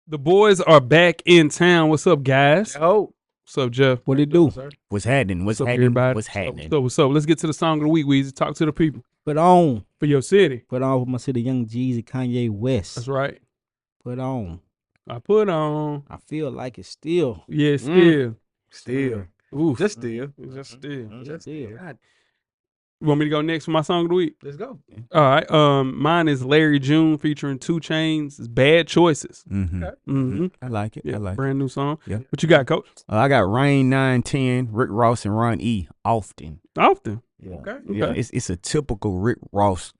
The boys are back in town. What's up, guys? Yo. What's up, Jeff? What it do? What's happening? What's happening? Everybody? What's happening? What's up? Let's get to the song of the week, Weezy. Talk to the people. Put on. For your city. Put on for my city, Young Jeezy, Kanye West. That's right. Put on. I put on. I feel like it's still. Yeah, still. Still. Ooh. Just still. Just still. Just still. God. You want me to go next for my song of the week? Let's go. All right. Mine is Larry June featuring 2 Chainz. It's Bad Choices. Mm-hmm. Okay. Mm-hmm. I like it. Yeah, I like it. brand new song. Yeah. What you got, Coach? I got Rain 910, Rick Ross and Ron E. Often. Often. Yeah. Okay. Yeah. It's a typical Rick Ross.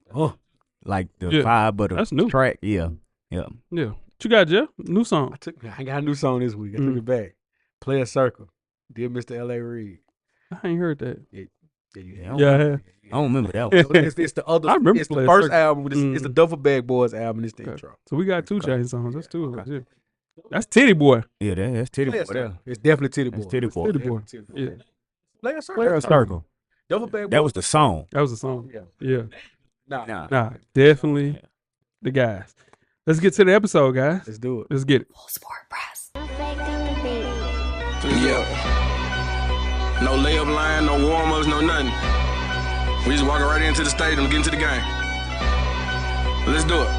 Like the vibe of the That's new. track. Yeah. Yeah. Yeah. What you got, Jeff? New song. I got a new song this week. I took it back. Play a Circle. Dear Mr. L.A. Reid. I ain't heard that. Yeah. I don't remember that one. It's the other. I remember It's the Play a first Circle. album. It's the Duffel Bag Boys album. It's the intro. So we got 2 Chainz songs. That's 2 of us. Yeah. That's Titty Boy. Yeah, that's Titty Boy. there. It's definitely Titty Boy. That's Titty Boy. Titty Boy. Yeah. Play a Circle. Play a Circle. Duffel Bag Boys. That was the song. That was the song. Yeah. Nah. Definitely the guys. Let's get to the episode, guys. Let's do it. Let's get it. Full Sport Press. Yeah. No layup line, no warm-ups, no nothing. We just walking right into the stadium, get into the game. Let's do it.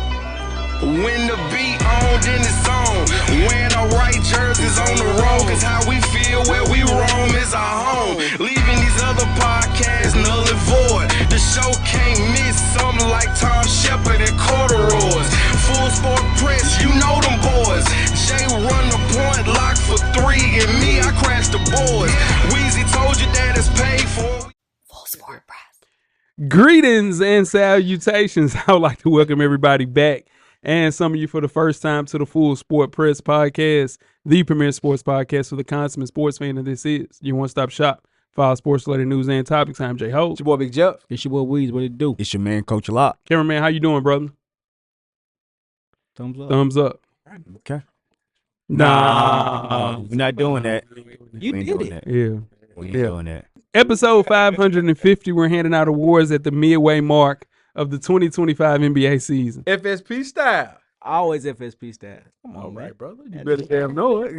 When the beat on, then it's on. Wearing our right jerseys on the road, cause how we feel where we roam is our home. Leaving these other podcasts null and void. The show can't miss something like Tom Shepard and corduroys. Full Sport Press, you know them boys. Jay run the point, lock for 3, and me, I crash the boards. Weezy told you that it's paid for. Full Sport Press. Greetings and salutations. I would like to welcome everybody back and some of you for the first time to the Full Sport Press podcast, the premier sports podcast for the consummate sports fan, and this is your one-stop shop for all sports-related news and topics. I'm Jay Ho. It's your boy Big Jeff. It's your boy Weezy. What it do? It's your man, Coach Lock. Cameraman, how you doing, brother? Thumbs up. Thumbs up. Okay. Nah. We're not doing that. You We ain't did doing it. that. Yeah. We ain't Yeah. doing that. Episode 550, we're handing out awards at the midway mark of the 2025 NBA season. FSP style. Always FSP style. Come All on, right, man. brother. You better damn know it.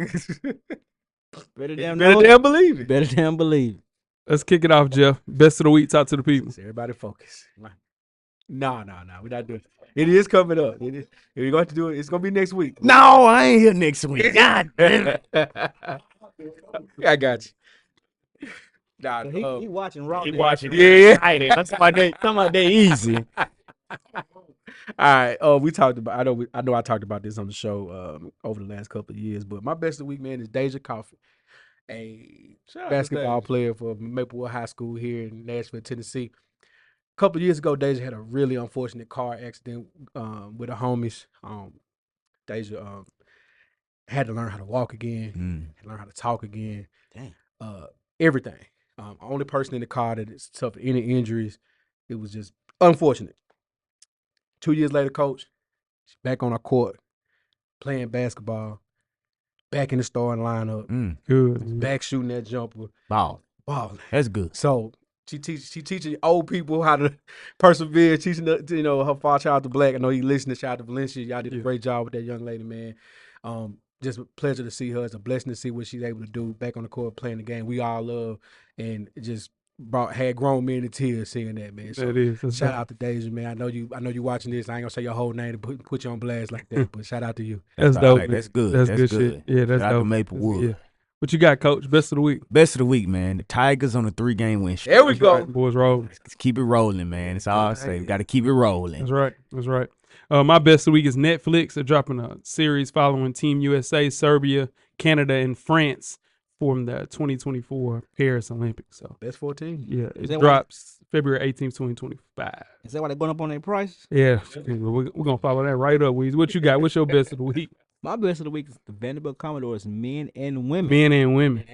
Better damn Better know. damn believe it. Better damn believe. Let's kick it off, Jeff. Best of the week, talk to the people. Everybody focus. No. We're not doing it. It is coming up. It is. If you're going to do it, it's going to be next week. No, I ain't here next week. God damn it. I got you. Nah, He watching Raw. Keep watching. Yeah. I'm talking about that easy. all right. We talked about. I know. I talked about this on the show over the last couple of years. But my best of the week, man, is Deja Coffee, a basketball player for Maplewood High School here in Nashville, Tennessee. A couple of years ago, Deja had a really unfortunate car accident with her homies. Deja had to learn how to walk again, had to learn how to talk again. Dang. Everything. Only person in the car that suffered any injuries. It was just unfortunate. 2 years later, coach, she's back on our court, playing basketball, back in the starting lineup, Good. back shooting that jumper. Wow. Wow. That's good. So she teaching old people how to persevere, teaching her father, shout out to Black. I know he listening, shout out to Valencia. Y'all did a great job with that young lady, man. Just a pleasure to see her. It's a blessing to see what she's able to do back on the court playing the game we all love, and it just had grown men to tears seeing that, man. So That is. That's shout out to Deja, man. I know you watching this. I ain't gonna say your whole name to put you on blast like that, but shout out to you. That's all dope. right. man. That's good. That's That's good shit. Yeah, that's Shout out to dope. Maplewood. Yeah. What you got, Coach? Best of the week. Best of the week, man. The Tigers on a 3-game win streak. There we go. Right, boys rolling. Let's keep it rolling, man. That's all I say. We got to keep it rolling. That's right. That's right. My best of the week is Netflix. They're dropping a series following Team USA, Serbia, Canada, and France from the 2024 Paris Olympics. So, Best 14. yeah, Is it that drops February 18th, 2025. Is that why they're going up on their prices? Yeah, we're going to follow that right up, Weezy. What you got? What's your best of the week? My best of the week is the Vanderbilt Commodores, men and women. Men and women.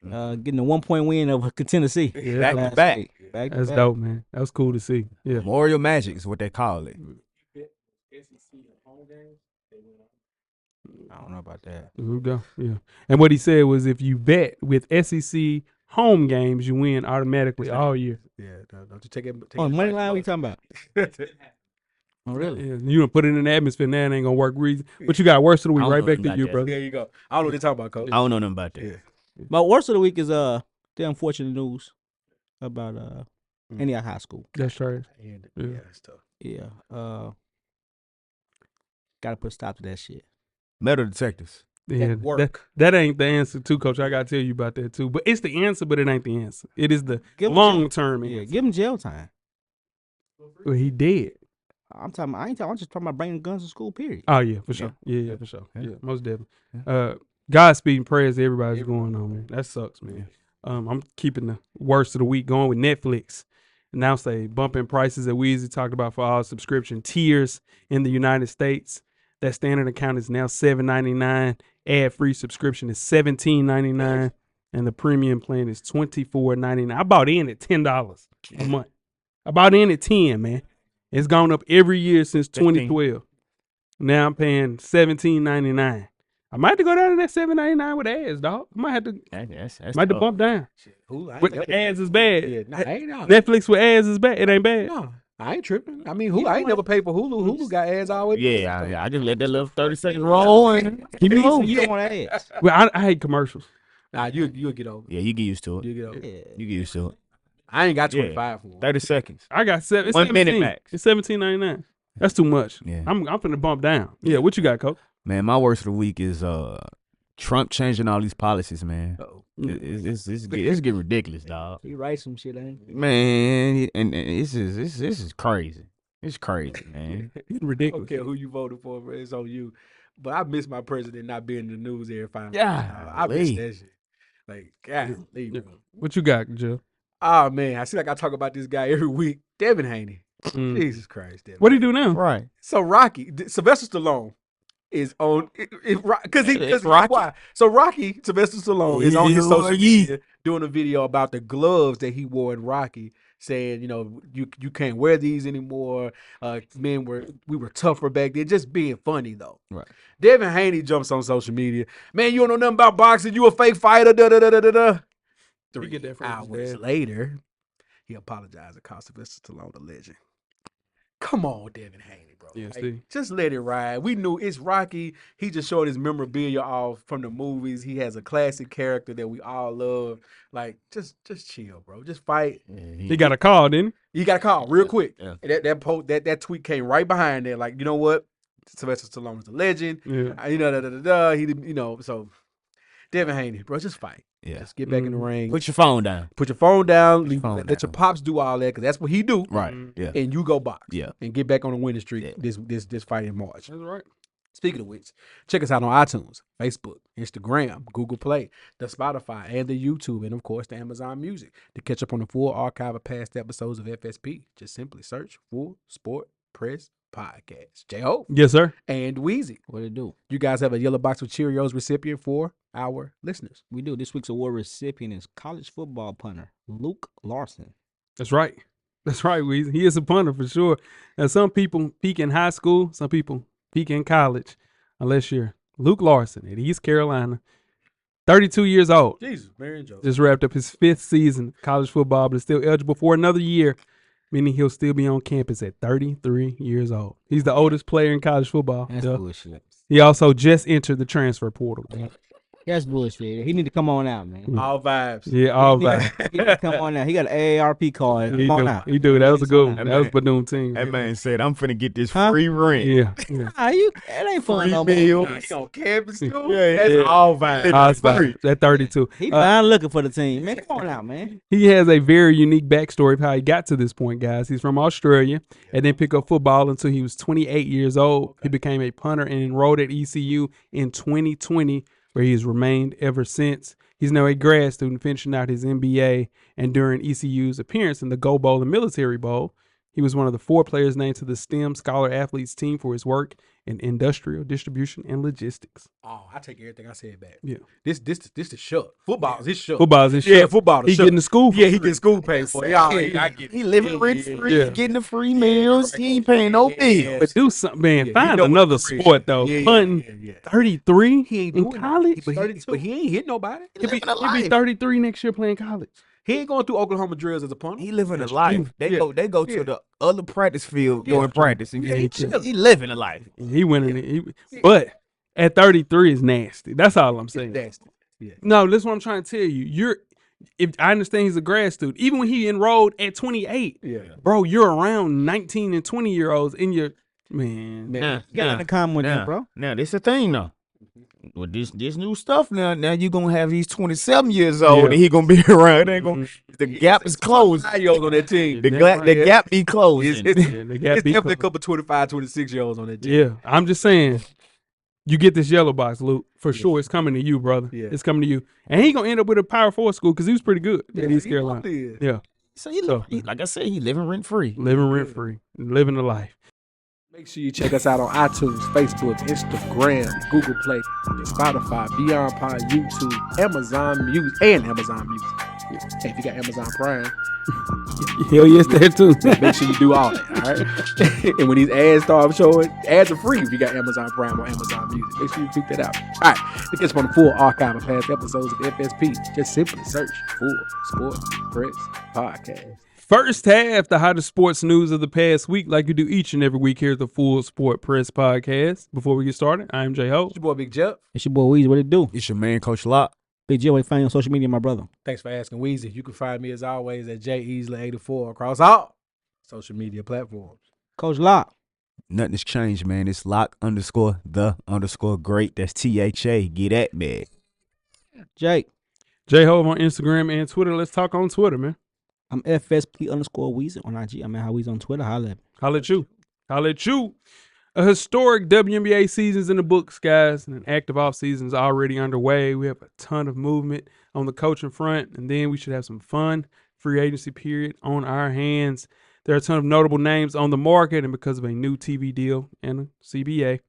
Getting a 1-point win over Tennessee. Yeah, Back to last back. week. Back to That's back. dope, man. That was cool to see. Yeah. Memorial Magic is what they call it. I don't know about that. There we go. Yeah. And what he said was if you bet with SEC home games, you win automatically all year. Yeah, don't you take it. Oh, money line, what you talking about? Oh, really? Yeah, you done put it in the atmosphere now. It ain't gonna work. Reason. But you got worst of the week I don't right know back to about you, that. brother. There you go. I don't know what they're talking about, Coach. I don't know nothing about that. Yeah. My worst of the week is the unfortunate news about Antioch High School. That's trash. Yeah, Yeah. that's tough. Yeah. Gotta put a stop to that shit. Metal detectors. Yeah, work. that ain't the answer too, Coach. I gotta tell you about that too. But it's the answer, but it ain't the answer. It is the Give him long term Yeah, answer. give him jail time. Well, he dead. I'm talking. I'm just talking about bringing guns to school. Period. Oh yeah, for sure. Yeah, for sure. Yeah. Yeah, most definitely. Godspeed and prayers to everybody's going on, man. That sucks, man. I'm keeping the worst of the week going with Netflix. Announced a bump in prices that Weezy talked about for all subscription tiers in the United States. That standard account is now $7.99. Ad-free subscription is $17.99, and the premium plan is $24.99. I bought in at $10 a month. I bought in at $10, man. It's gone up every year since 2012. Now I'm paying $17.99. I might have to go down to that $7.99 with ads, dog. I might have to, That's might have to tough. bump down. Who? I With ain't the ads is bad. Yeah, nah, I ain't out. Netflix with ads is bad. It ain't bad. No, I ain't tripping. I mean, I ain't never paid for Hulu. Hulu got ads always. Yeah, I just let that little 30-second roll and keep it So moving. you don't want ads. Well, I hate commercials. Nah, you'll get over. Yeah, you get used to it. You get over. Yeah. You get used to it. I ain't got Yeah. 25 for them. 30 seconds. I got it's 1 minute 17. max. It's $17.99. That's too much. Yeah. I'm finna bump down. Yeah, what you got, Coach? Man, my worst of the week is Trump changing all these policies, man. Uh-oh. It's getting ridiculous, dog. He writes some shit, ain't he? Man, and this is crazy. It's crazy, man. It's I don't ridiculous. care who you voted for, bro. It's on you. But I miss my president not being in the news every 5 minutes. Yeah, I miss Lee. that shit. Like, God, Yeah. What you got, Jill? Oh man, I see like I talk about this guy every week, Devin Haney. Mm. Jesus Christ, Devin. What do you do now? Right. So Sylvester Stallone is on because It's Rocky. why? So Sylvester Stallone is on his Yeah, social yeah. media doing a video about the gloves that he wore in Rocky, saying, you can't wear these anymore. We were tougher back then. Just being funny though. Right. Devin Haney jumps on social media. Man, you don't know nothing about boxing. You a fake fighter. Da da da da da da. 3 get that from his hours dad. later, he apologized and called Sylvester Stallone a legend. Come on, Devin Haney, bro. Yeah, Like, see. just let it ride. We knew it's Rocky. He just showed his memorabilia off from the movies. He has a classic character that we all love. Like, just chill, bro. Just fight. He got a call, didn't You got to call real quick. Yeah. And that tweet came right behind there. Like, you know what? Sylvester Stallone is a legend. he? Yeah. He didn't, so Devin Haney, bro, just fight. Yeah. Just get back in the ring. Put your phone down. Put your phone down. Put your phone Let your down. pops do all that because that's what he do. Right. Mm. Yeah. And you go box. Yeah. And get back on the winning streak Yeah. this fight in March. That's right. Speaking of which, check us out on iTunes, Facebook, Instagram, Google Play, the Spotify, and the YouTube, and of course the Amazon Music. To catch up on the full archive of past episodes of FSP, just simply search Full Sport Press Podcast. J-Ho Yes, sir. and Weezy. What it do? You guys have a yellow box with Cheerios recipient for our listeners. We do. This week's award recipient is college football punter Luke Larsen. That's right. That's right, Weezy. He is a punter for sure. Now, some people peak in high school, some people peak in college, unless you're Luke Larsen at East Carolina, 32 years old. Jesus, Mary and Joe. Just wrapped up his 5th season of college football, but is still eligible for another year, meaning he'll still be on campus at 33 years old. He's the oldest player in college football. That's Yeah. bullshit. He also just entered the transfer portal. That's bullshit. He need to come on out, man. All vibes. Yeah, all He need right. to come on out. He got an AARP card. He Come on do. out. He do. That was a good one. Hey, That was man. Badoom team. That man said, I'm finna get this Huh? free rent. Yeah. That ain't fun Free no more. meals. He on campus too? Yeah, That's yeah. all vibes. I was about at 32. He fine looking for the team. Man, come on out, man. He has a very unique backstory of how he got to this point, guys. He's from Australia and then picked up football until he was 28 years old. He became a punter and enrolled at ECU in 2020, where he has remained ever since. He's now a grad student finishing out his MBA, and during ECU's appearance in the Go Bowl and Military Bowl, he was one of the 4 players named to the STEM Scholar Athletes team for his work in industrial distribution and logistics. Oh, I take everything I said back. Yeah. This the show. Football is his show. Football's his Yeah, shit. football is He show. getting to school. Yeah, he getting school paid for. Yeah, I get it. He living rent free, Yeah. getting the free meals. He ain't paying no bills. But do something, man. Yeah, he Find know what another the free sport, is. though. Yeah, Punting yeah. 33 He ain't in doing that. college? But he ain't hit nobody. He'll be living a life. 33 next year playing college. He ain't going through Oklahoma drills as a punter. He living a life. They go to the other practice field during practice. And he living a life. He winning it. But at 33 is nasty. That's all I'm saying. Nasty. Yeah. No, this is what I'm trying to tell you. If I understand he's a grad student, even when he enrolled at 28, bro, you're around 19 and 20-year-olds in your man. You got to come with them, bro. Now, this the thing, though. With this new stuff now you gonna have these 27 years old and he gonna be around. It ain't gonna. The gap is closed. 9-year-olds on that team. The gap be closed. It's definitely a couple 25, 26-year-olds on that team. Yeah, I'm just saying. You get this yellow box, Luke, for sure. It's coming to you, brother. Yeah. It's coming to you. And he gonna end up with a Power 4 school because he was pretty good at East Carolina. Yeah. So like I said, he living rent free. Living the life. Make sure you check us out on iTunes, Facebook, Instagram, Google Play, Spotify, Beyond Pod, YouTube, Amazon Music, and Amazon Music. Hey, if you got Amazon Prime, hell yes, there too. Make sure you do all that, all right? And when these ads start showing, ads are free if you got Amazon Prime or Amazon Music. Make sure you check that out. All right, to get on the full archive of past episodes of FSP, just simply search Full Sport Press Podcast. First half, the hottest sports news of the past week, like you do each and every week here at the Full Sport Press Podcast. Before we get started, I am J-Ho. It's your boy Big Jeff. It's your boy Weezy. What it do? It's your man, Coach Locke. Big Jeff, where you find you on social media, my brother? Thanks for asking, Weezy. You can find me as always at JEasley84 across all social media platforms. Coach Locke. Nothing has changed, man. It's Lock_the_great. That's THA. Get at me. Jake. J-Ho on Instagram and Twitter. Let's talk on Twitter, man. I'm FSP_Weezy on IG. I'm at How Weezy on Twitter. Holla at you. A historic WNBA season's in the books, guys, and an active offseason is already underway. We have a ton of movement on the coaching front, and then we should have some fun free agency period on our hands. There are a ton of notable names on the market, and because of a new TV deal and a CBA,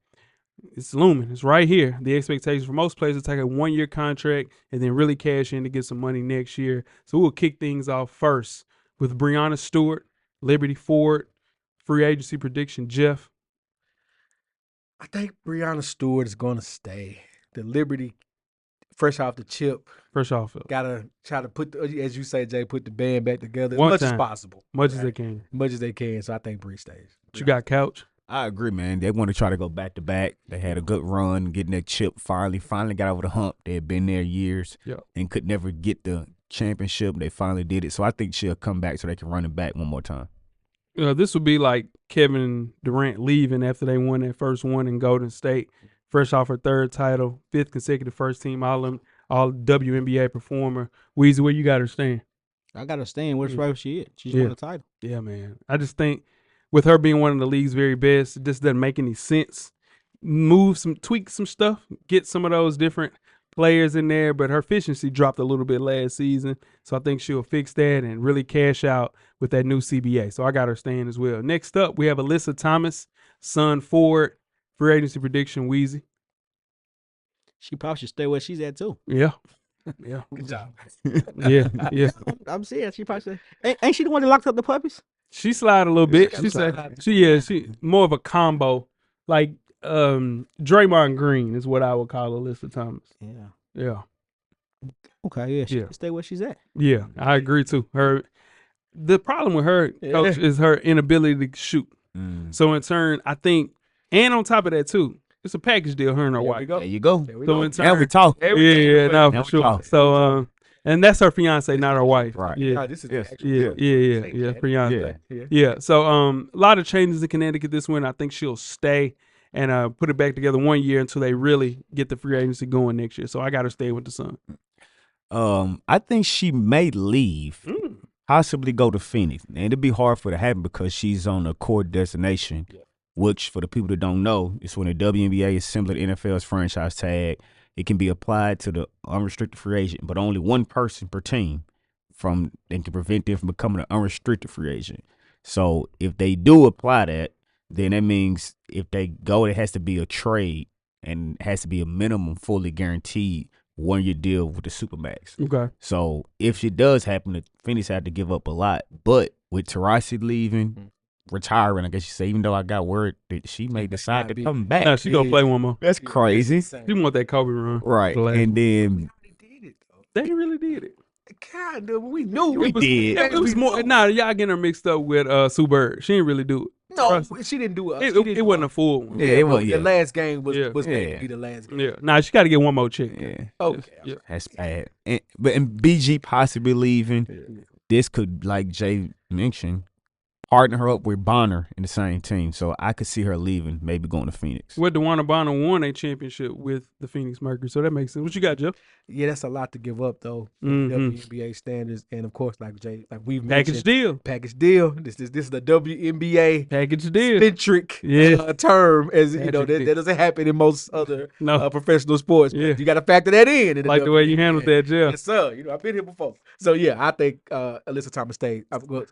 it's looming. It's right here. The expectation for most players is to take a 1-year contract and then really cash in to get some money next year. So we'll kick things off first with Breanna Stewart, Liberty Ford, free agency prediction. Jeff? I think Breanna Stewart is going to stay. The Liberty, fresh off the chip. Got to try to put, as you say, Jay, put the band back together as much as possible. Much as they can. So I think Bree stays. You got Couch? I agree, man. They want to try to go back to back. They had a good run, getting that chip. Finally got over the hump. They had been there years and could never get the championship. They finally did it. So I think she'll come back so they can run it back one more time. This would be like Kevin Durant leaving after they won that first one in Golden State, fresh off her 3rd title, 5th consecutive first team all WNBA performer. Weezy, where you got her staying? I got her staying. Where's right where she is? She's won the title. Yeah, man. I just think with her being one of the league's very best, it just doesn't make any sense. Tweak some stuff, get some of those different players in there, but her efficiency dropped a little bit last season. So I think she'll fix that and really cash out with that new CBA. So I got her staying as well. Next up, we have Alyssa Thomas, Son Ford, free agency prediction, Weezy. She probably should stay where she's at too. Yeah. Good job. Yeah. I'm serious. She probably should. Ain't she the one that locked up the puppies? She slide a little bit. She said she more of a combo. Like Draymond Green is what I would call Alyssa Thomas. Yeah. Okay, yeah, she can stay where she's at. Yeah, I agree too. The problem with her, Coach, is her inability to shoot. So in turn, I think, and on top of that too, it's a package deal, her and her wife. There you go. So in turn, now we talk. For sure. So and that's her fiance, not her wife. Right. Yeah. This is fiance. Yeah. So a lot of changes in Connecticut this winter. I think she'll stay and put it back together 1 year until they really get the free agency going next year. So I got her stay with the Sun. I think she may leave, possibly go to Phoenix. And it'd be hard for her to happen because she's on a core destination, which for the people that don't know, it's when the WNBA is similar to NFL's franchise tag. It can be applied to the unrestricted free agent, but only one person per team and can prevent them from becoming an unrestricted free agent. So if they do apply that, then that means if they go, it has to be a trade and it has to be a minimum fully guaranteed 1-year deal with the Supermax. Okay. So if it does happen, Phoenix had to give up a lot. But with Taurasi leaving, retiring, I guess you say, even though I got word that she may decide to come back. No, she gonna play one more. That's crazy. She want that Kobe run. Right. And then they really did it. kind of. We knew We did. It was more. Nah, y'all getting her mixed up with Sue Bird. She didn't really do it. No, Trust she didn't do it. It wasn't a full one. Yeah, it was. The Yeah, last game was Yeah. was meant Yeah. to be the last game. Yeah. Nah, she got to get one more check. yeah. Okay. Yeah. That's bad. But BG possibly leaving. This could, like Jay mentioned, partner her up with Bonner in the same team. So I could see her leaving, maybe going to Phoenix. Well, DeWanna Bonner won a championship with the Phoenix Mercury, so that makes sense. What you got, Jeff? Yeah, that's a lot to give up though. Mhm. WNBA standards, and of course, like we've Package mentioned, deal. package deal. This is the WNBA Package deal. centric Yeah. term, as you know, Patrick that, Dick. that doesn't happen in most other No. professional sports. Yeah. But you got to factor that in. Like the way you handled that, Jeff. Yes, sir. You know, I've been here before. So yeah, I think Alyssa Thomas stayed.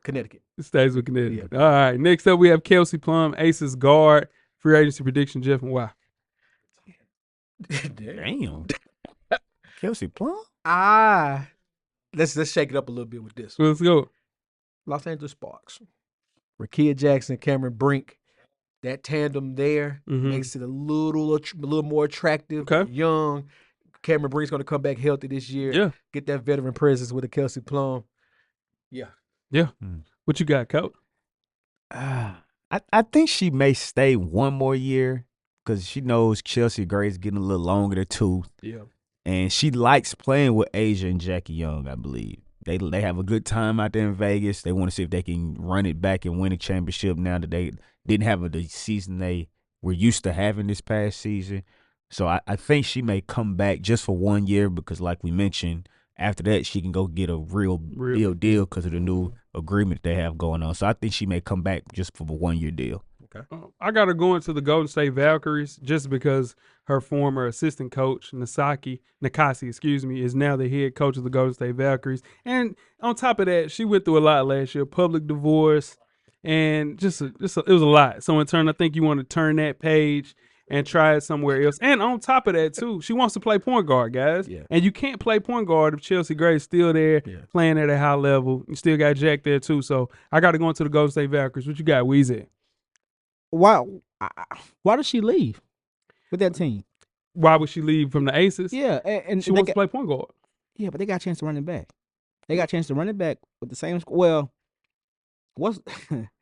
Connecticut. It stays with Connecticut. All right. Next up, we have Kelsey Plum, Aces guard. Free agency prediction, Jeff, and why? Damn. Kelsey Plum? Let's shake it up a little bit with this. Let's go. Los Angeles Sparks. Rakia Jackson, Cameron Brink. That tandem there makes it a little more attractive. Okay. Young. Cameron Brink's going to come back healthy this year. Yeah. Get that veteran presence with a Kelsey Plum. Yeah. Yeah. What you got, Coach? I think she may stay one more year because she knows Chelsea Gray's getting a little longer to tooth. Yeah. And she likes playing with Asia and Jackie Young, I believe. They have a good time out there in Vegas. They want to see if they can run it back and win a championship now that they didn't have the season they were used to having this past season. So I think she may come back just for 1 year because, like we mentioned, after that she can go get a real deal because of the new agreement they have going on. So I think she may come back just for a 1 year deal. Okay. I got her going to the Golden State Valkyries just because her former assistant coach, Nakasi, is now the head coach of the Golden State Valkyries. And on top of that, she went through a lot last year, public divorce, and it was a lot. So in turn, I think you want to turn that page and try it somewhere else. And on top of that, too, she wants to play point guard, guys. Yeah. And you can't play point guard if Chelsea Gray's still there playing at a high level. You still got Jack there, too. So I got to go into the Golden State Valkyries. What you got, Weezy? Why did she leave with that team? Why would she leave from the Aces? Yeah, and She wants to play point guard. Yeah, but they got a chance to run it back. They got a chance to run it back with the same. Well, what's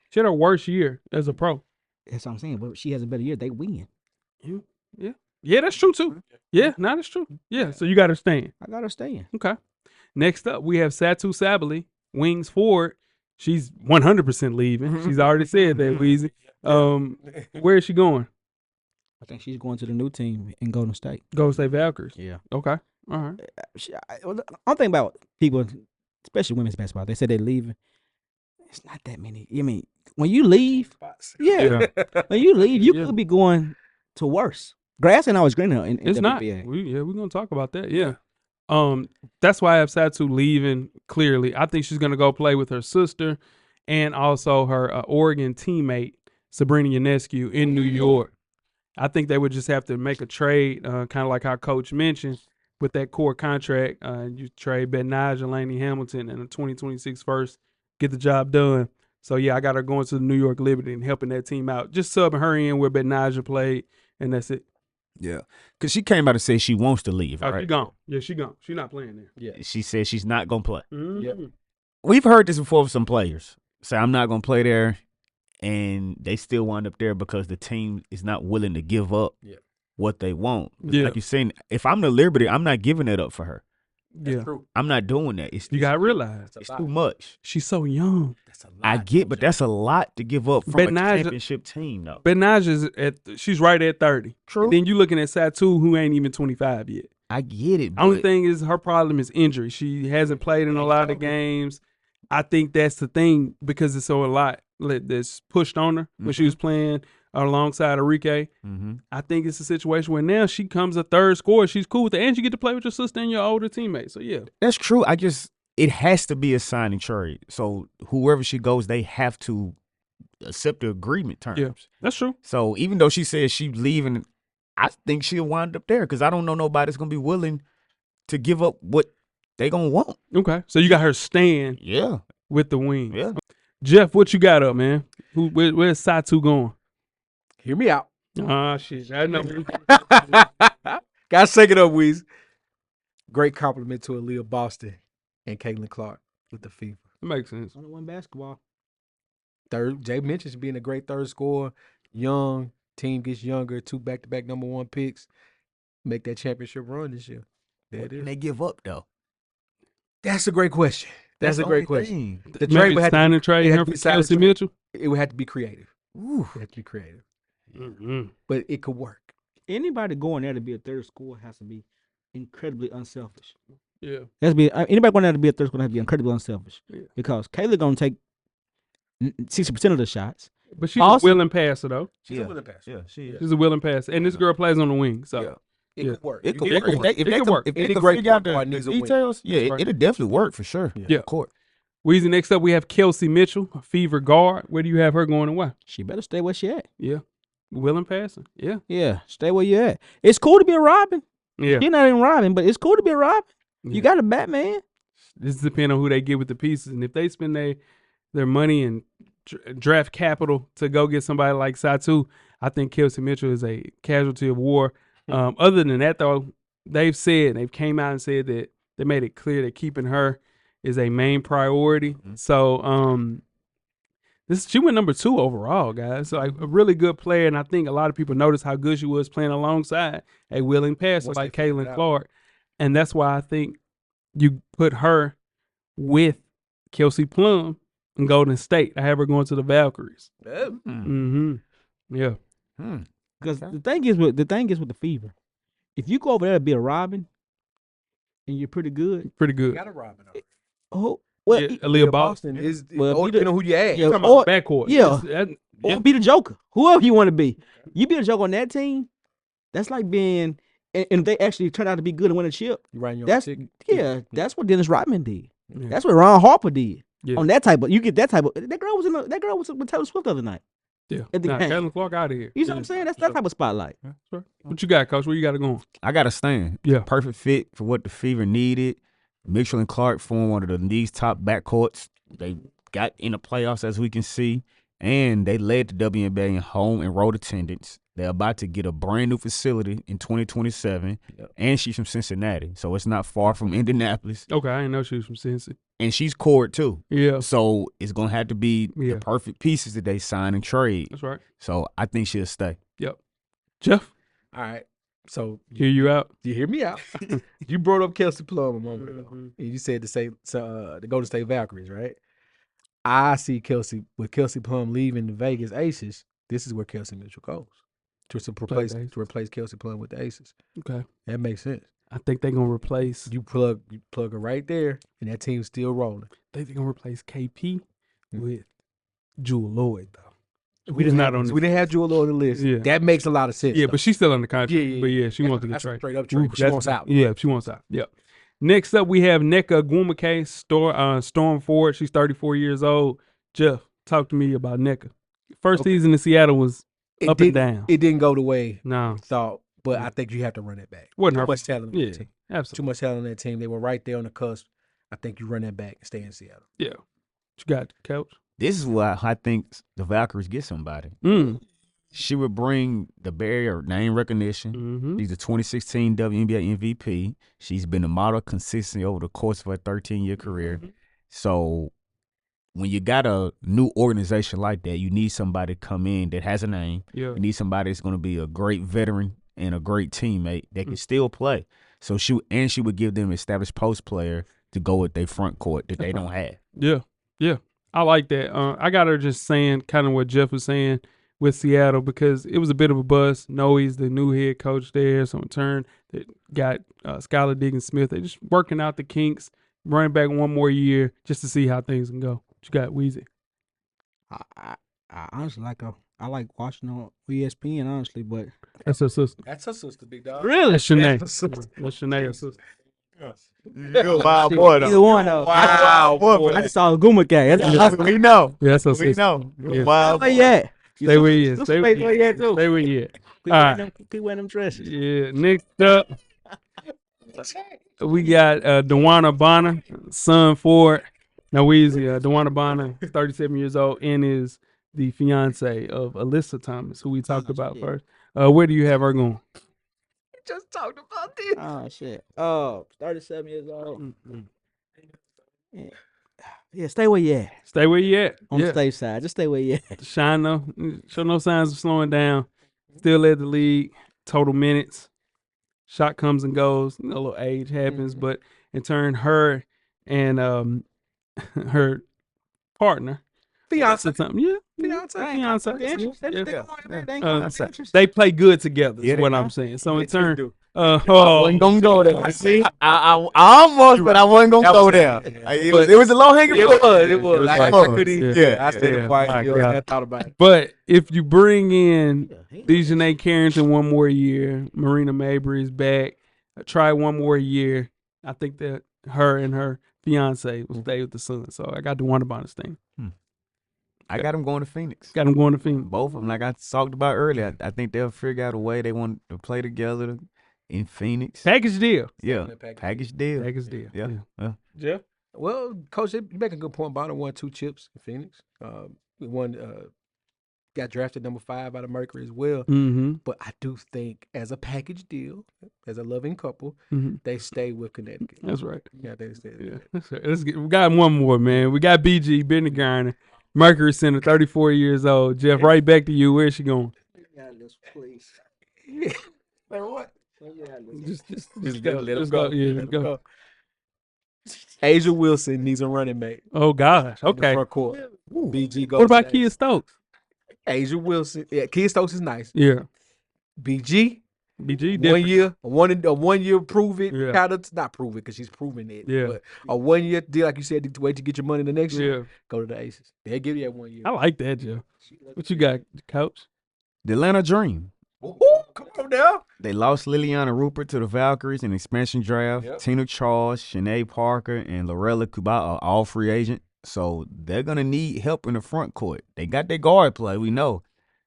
She had her worst year as a pro. that's what I'm saying. But she has a better year. They win. Yeah, that's true, too. Yeah, that's true. Yeah, so you got her staying. I got her staying. Okay. Next up, we have Satu Sabali, wings forward. She's 100% leaving. She's already said that, Weezy. Where is she going? I think she's going to the new team in Golden State. Golden State Valkyries. Yeah. Okay. All right. I'm thinking about people, especially women's basketball. They said they're leaving. It's not that many. I mean, when you leave, when you leave, you could be going to worse. Grass ain't always greener in It's not. WNBA. We're going to talk about that. Yeah. That's why I have Satu leaving clearly. I think she's going to go play with her sister and also her Oregon teammate, Sabrina Ionescu, in New York. I think they would just have to make a trade, kind of like how Coach mentioned, with that core contract. You trade Benaj and Laney Hamilton and a 2026 first, get the job done. So, yeah, I got her going to the New York Liberty and helping that team out. Just subbing her in where Benaj played, and that's it. Yeah. Because she came out and said she wants to leave, Oh, right? she gone. Yeah, she gone. She not playing there. Yeah. She said she's not going to play. Mm-hmm. We've heard this before from some players. Say, I'm not going to play there, and they still wind up there because the team is not willing to give up what they want. Yeah. Like you're saying, if I'm the Liberty, I'm not giving it up for her. Yeah. I'm not doing that. You got to realize. It's too much. She's so young. I get, but that's a lot to give up from a championship team, though. Benaj she's right at 30. True. And then you looking at Satu, who ain't even 25 yet. I get it. Only but thing is her problem is injury. She hasn't played in a lot of games. I think that's the thing because it's so a lot that's pushed on her when she was playing alongside Enrique. I think it's a situation where now she comes a third scorer. She's cool with it, and you get to play with your sister and your older teammate. So, yeah. That's true. It has to be a signing trade. So whoever she goes, they have to accept the agreement terms. Yeah, that's true. So even though she says she's leaving, I think she'll wind up there because I don't know nobody that's going to be willing to give up what they going to want. Okay. So you got her staying with the wings. Yeah. Jeff, what you got up, man? Where's Satu going? Hear me out. Ah, shit. I know. Gotta shake it up, Weez. Great compliment to Aaliyah Boston and Caitlin Clark with the Fever. It makes sense. Only one basketball. Third, Jay mentions being a great third scorer. Young team gets younger. 2 back-to-back #1 picks. Make that championship run this year. There it Can is. they give up though? That's a great question. That's a the great only question. thing. The trade Maybe would have sign to and trade it had him to for be sign and Kelsey trade. Mitchell. it would have to be creative. Ooh. It has to be creative, Mm-hmm. but it could work. Anybody going there to be a third scorer has to be incredibly unselfish. Yeah. Has to be anybody going there to be a third scorer has to be incredibly unselfish. Yeah. Because Kayla gonna take 60% of the shots. But she's Also- a willing passer, though. She's a willing passer. Yeah, she is. She's a willing passer. And this girl plays on the wing. So, Yeah. It Yeah. could work. It could You work. need It to could work. If they It could could- work. If Any they could great figure out point guard the needs a win. details, yeah, That's right. it'll definitely work for sure. Yeah. Court. Weezy, next up, we have Kelsey Mitchell, a Fever guard. Where do you have her going and why? She better stay where she at. Yeah. Willing passer. Yeah. Yeah, stay where you at. It's cool to be a Robin. Yeah. You're not even Robin, but it's cool to be a Robin. Yeah. You got a Batman. This depends on who they get with the pieces. And if they spend their money and draft capital to go get somebody like Satu, I think Kelsey Mitchell is a casualty of war. Other than that, though, they've came out and said that they made it clear that keeping her is a main priority. Mm-hmm. So she went number 2 overall, guys. So like, a really good player, and I think a lot of people noticed how good she was playing alongside a willing passer Once like they figured it Caitlin out. Clark. And that's why I think you put her with Kelsey Plum in Golden State. I have her going to the Valkyries. Mm-hmm. Yeah. Because the thing is with the Fever, if you go over there to be a Robin, and you're pretty good, Pretty You good. got a Robin. oh well, Yeah, Aaliyah Boston. Boston is Well, or be depending on who you ask. yeah, Talking or- about backcourt. yeah. Yeah. or be the Joker, whoever you want to be. You be a Joker on that team. That's like being, and if they actually turn out to be good and win a chip, You writing your own that's ticket. that's what Dennis Rodman did. Yeah. That's what Ron Harper did. Yeah. On that type of, you get that type of. That girl was with Taylor Swift the other night. Yeah. At the Nah, game. Caitlin Clark out of here. You know what I'm saying? That's that type of spotlight. Sure. What you got, Coach? Where you got it going? I got to stand. Yeah. Perfect fit for what the Fever needed. Mitchell and Clark form one of the league's top backcourts. They got in the playoffs, as we can see, and they led the WNBA in home and road attendance. They're about to get a brand new facility in 2027, and she's from Cincinnati, so it's not far from Indianapolis. Okay, I didn't know she was from Cincy. And she's court too. Yeah. So it's going to have to be Yeah. the perfect pieces that they sign and trade. That's right. So I think she'll stay. Yep. Jeff, All right. So hear you out. you hear me out. You brought up Kelsey Plum a moment ago, and you said the Golden State Valkyries, right? I see Kelsey Plum leaving the Vegas Aces. This is where Kelsey Mitchell goes to replace Kelsey Plum with the Aces. Okay. That makes sense. I think they're gonna replace. You plug her right there, and that team's still rolling. They're gonna replace KP with Jewel Lloyd though. We didn't not on. we didn't have Jewel on the list. Yeah. That makes a lot of sense. Yeah, though. but she's still on the contract. Yeah. But yeah, she wants to get That's a traded. straight up trade. She That's- wants out. Yeah, she wants out. Yep. Next up, we have Nneka Ogwumike, Storm forward. She's 34 years old. Jeff, talk to me about Nneka. First season in Seattle was up and down. It didn't go the way No, you thought, but I think you have to run it back. wasn't Too her. much talent on Yeah, that team. Too absolutely. much talent on that team. They were right there on the cusp. I think you run that back and stay in Seattle. Yeah. What you got, Coach? This is why I think the Valkyries get somebody. She would bring the barrier of name recognition. Mm-hmm. She's a 2016 WNBA MVP. She's been a model consistently over the course of her 13-year career. So when you got a new organization like that, you need somebody to come in that has a name. Yeah. You need somebody that's going to be a great veteran and a great teammate that can still play. So she would give them an established post player to go with their front court that they don't have. Yeah. Yeah. I like that. I got her just saying kind of what Jeff was saying with Seattle because it was a bit of a buzz. Noe's the new head coach there. So in turn, they got Skylar Diggins-Smith. They're just working out the kinks, running back one more year just to see how things can go. What you got, Weezy? I honestly I like watching on ESPN, honestly, but That's her sister. That's her sister, big dog. really, That's Shanae. That's her sister. That's Shanae, her sister. Wild boy, either one though. Wow, boy. I just saw a Guma guy. We know. Yeah, that's her We sister. know. Yeah. Wild Where you at? Stay where you at. Stay Where you at too? where you at. Keep All wearing right. Keep wearing them dresses. Yeah, next up, we got Dewana Bonner, son Ford. Now, Weezy, Dewana Bonner is 37 years old and is the fiance of Alyssa Thomas, who we talked about shit. first. Where do you have her going? Just talked about this. Oh shit. Oh, 37 years old. Yeah, stay where you at. Stay where you at. On the stage side. Just stay where you at. Shine no, show no signs of slowing down. Still led the league. Total minutes. Shot comes and goes. You know, a little age happens, but in turn, her and her partner, Fiance. they play good together. Yeah, Is what they I'm are. saying. So in turn, I wasn't gonna go there. See, I almost, but I wasn't gonna go there. It was a low hanging fruit. It was. like- I could eat. Yeah, I stayed yeah. quiet. My I God. thought about it. But if you bring in Dejanay Carrington one more year, Marina Mabry's back, try one more year, I think that her and her fiance will stay with the Suns. So I got the Wonder Bonus thing. I got them going to Phoenix. Got them going to Phoenix. Both of them, like I talked about earlier. I think they'll figure out a way they want to play together in Phoenix. Package deal. Yeah, package deal. Package deal. Yeah. Jeff? Well, Coach, you make a good point. Bonner won 2 chips in Phoenix. One got drafted number 5 out of Mercury as well. Mm-hmm. But I do think as a package deal, as a loving couple, Mm-hmm. they stay with Connecticut. That's right. Yeah, they stay. Yeah. That's right. We got one more, man. We got BG, Benny Garner, Mercury Center, 34 years old. Jeff, right back to you. Where's she going? Please. Like what? Just go, let 'em go. Yeah, Let 'em go. go. Asia Wilson needs a running mate. Oh, gosh. in the Okay. front court. BG goes. What about to Kia Stokes? Asia Wilson? Yeah, Kia Stokes is nice. Yeah. BG. BG, 1 different. year, a 1 year prove it. Yeah. Kind of not prove it because she's proving it. Yeah. But a 1 year deal, like you said, to wait to get your money the next year. Yeah. Go to the Aces. They'll give you that 1 year. I like that, Jeff. What you got, Coach? The Atlanta Dream. Ooh, come on now. They lost Liliana Rupert to the Valkyries in the expansion draft. Yep. Tina Charles, Shanae Parker, and Lorella Kuba are all free agent. So they're going to need help in the front court. They got their guard play, we know.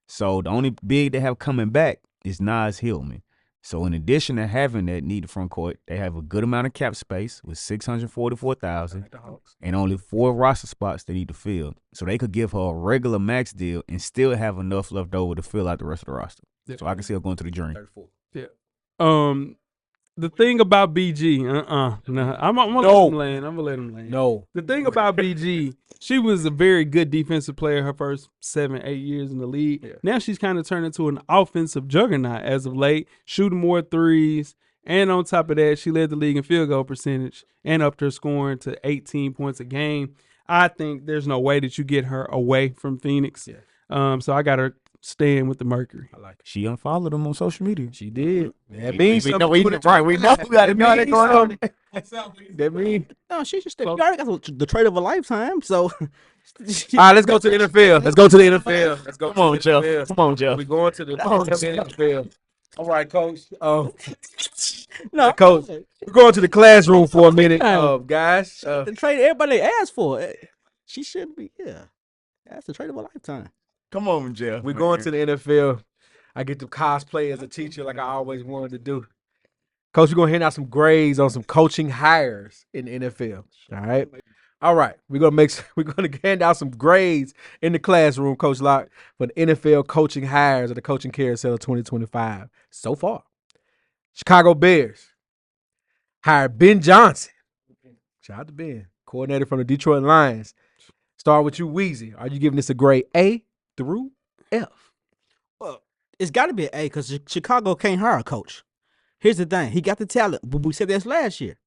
So the only big they have coming back is Nas Hillman. So in addition to having that needed front court, they have a good amount of cap space with $644,000 and only 4 roster spots they need to fill. So they could give her a regular max deal and still have enough left over to fill out the rest of the roster. Yeah. So I can see her going to the Dream. 34. The thing about BG, no, I'm gonna let him land. I'm gonna let him land. No. The thing about BG, she was a very good defensive player her first 7-8 years in the league. Yeah. Now she's kind of turned into an offensive juggernaut as of late, shooting more threes. And on top of that, she led the league in field goal percentage and upped her scoring to 18 points a game. I think there's no way that you get her away from Phoenix. Yeah. So I got her staying with the Mercury. I like it. She unfollowed them on social media. She did. That We means know, something. we know that means going on. That means. No, she just. You already got the trade of a lifetime, so. All right, let's go to the NFL. Let's go to the NFL. Let's go. Come on, to the NFL. Jeff. Come on, Jeff. We're going to the NFL. All right, Coach. No, Coach, we're going to the classroom for a minute, guys. the trade everybody asked for. She should be. Yeah, that's the trade of a lifetime. Come on, Jeff. We're going to the NFL. I get to cosplay as a teacher like I always wanted to do. Coach, we're going to hand out some grades on some coaching hires in the NFL. All right. We're going to hand out some grades in the classroom, Coach Locke, for the NFL coaching hires of the coaching carousel of 2025. So far, Chicago Bears hired Ben Johnson. Shout out to Ben, coordinator from the Detroit Lions. Start with you, Weezy. Are you giving this a grade A through F? Well, it's got to be an A because Chicago can't hire a coach. Here's the thing. He got the talent. But we said this last year.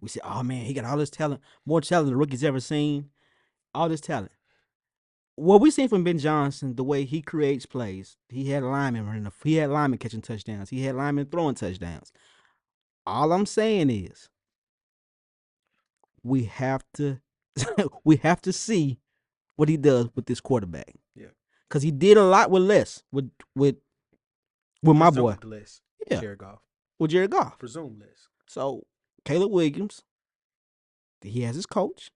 We said, oh, man, he got all this talent, more talent than the rookies ever seen. All this talent. What we seen from Ben Johnson, the way he creates plays, he had linemen catching touchdowns. He had linemen throwing touchdowns. All I'm saying is we have to see what he does with this quarterback. Yeah. Because he did a lot with less with my boy. Less. Yeah. Jared Goff. With Jared Goff. Presume less. So Caleb Williams, he has his coach,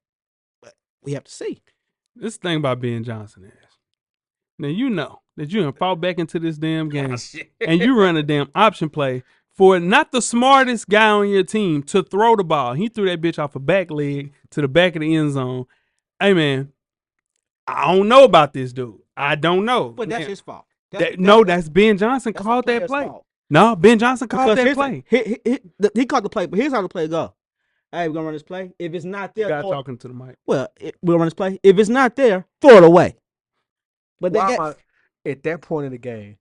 but we have to see. This thing about Ben Johnson is, now you know that you can fall back into this damn game and you run a damn option play for not the smartest guy on your team to throw the ball. He threw that bitch off a back leg to the back of the end zone. Hey, man, I don't know about this dude. I don't know. But that's his fault. That's Ben Johnson That's called the that player's play. fault. No, Ben Johnson called Because that here's play. He called the play, but here's how the play go. Hey, we're gonna run this play. If it's not there, Guy talking to the mic. we're gonna run this play. If it's not there, throw it away. But they at that point in the game,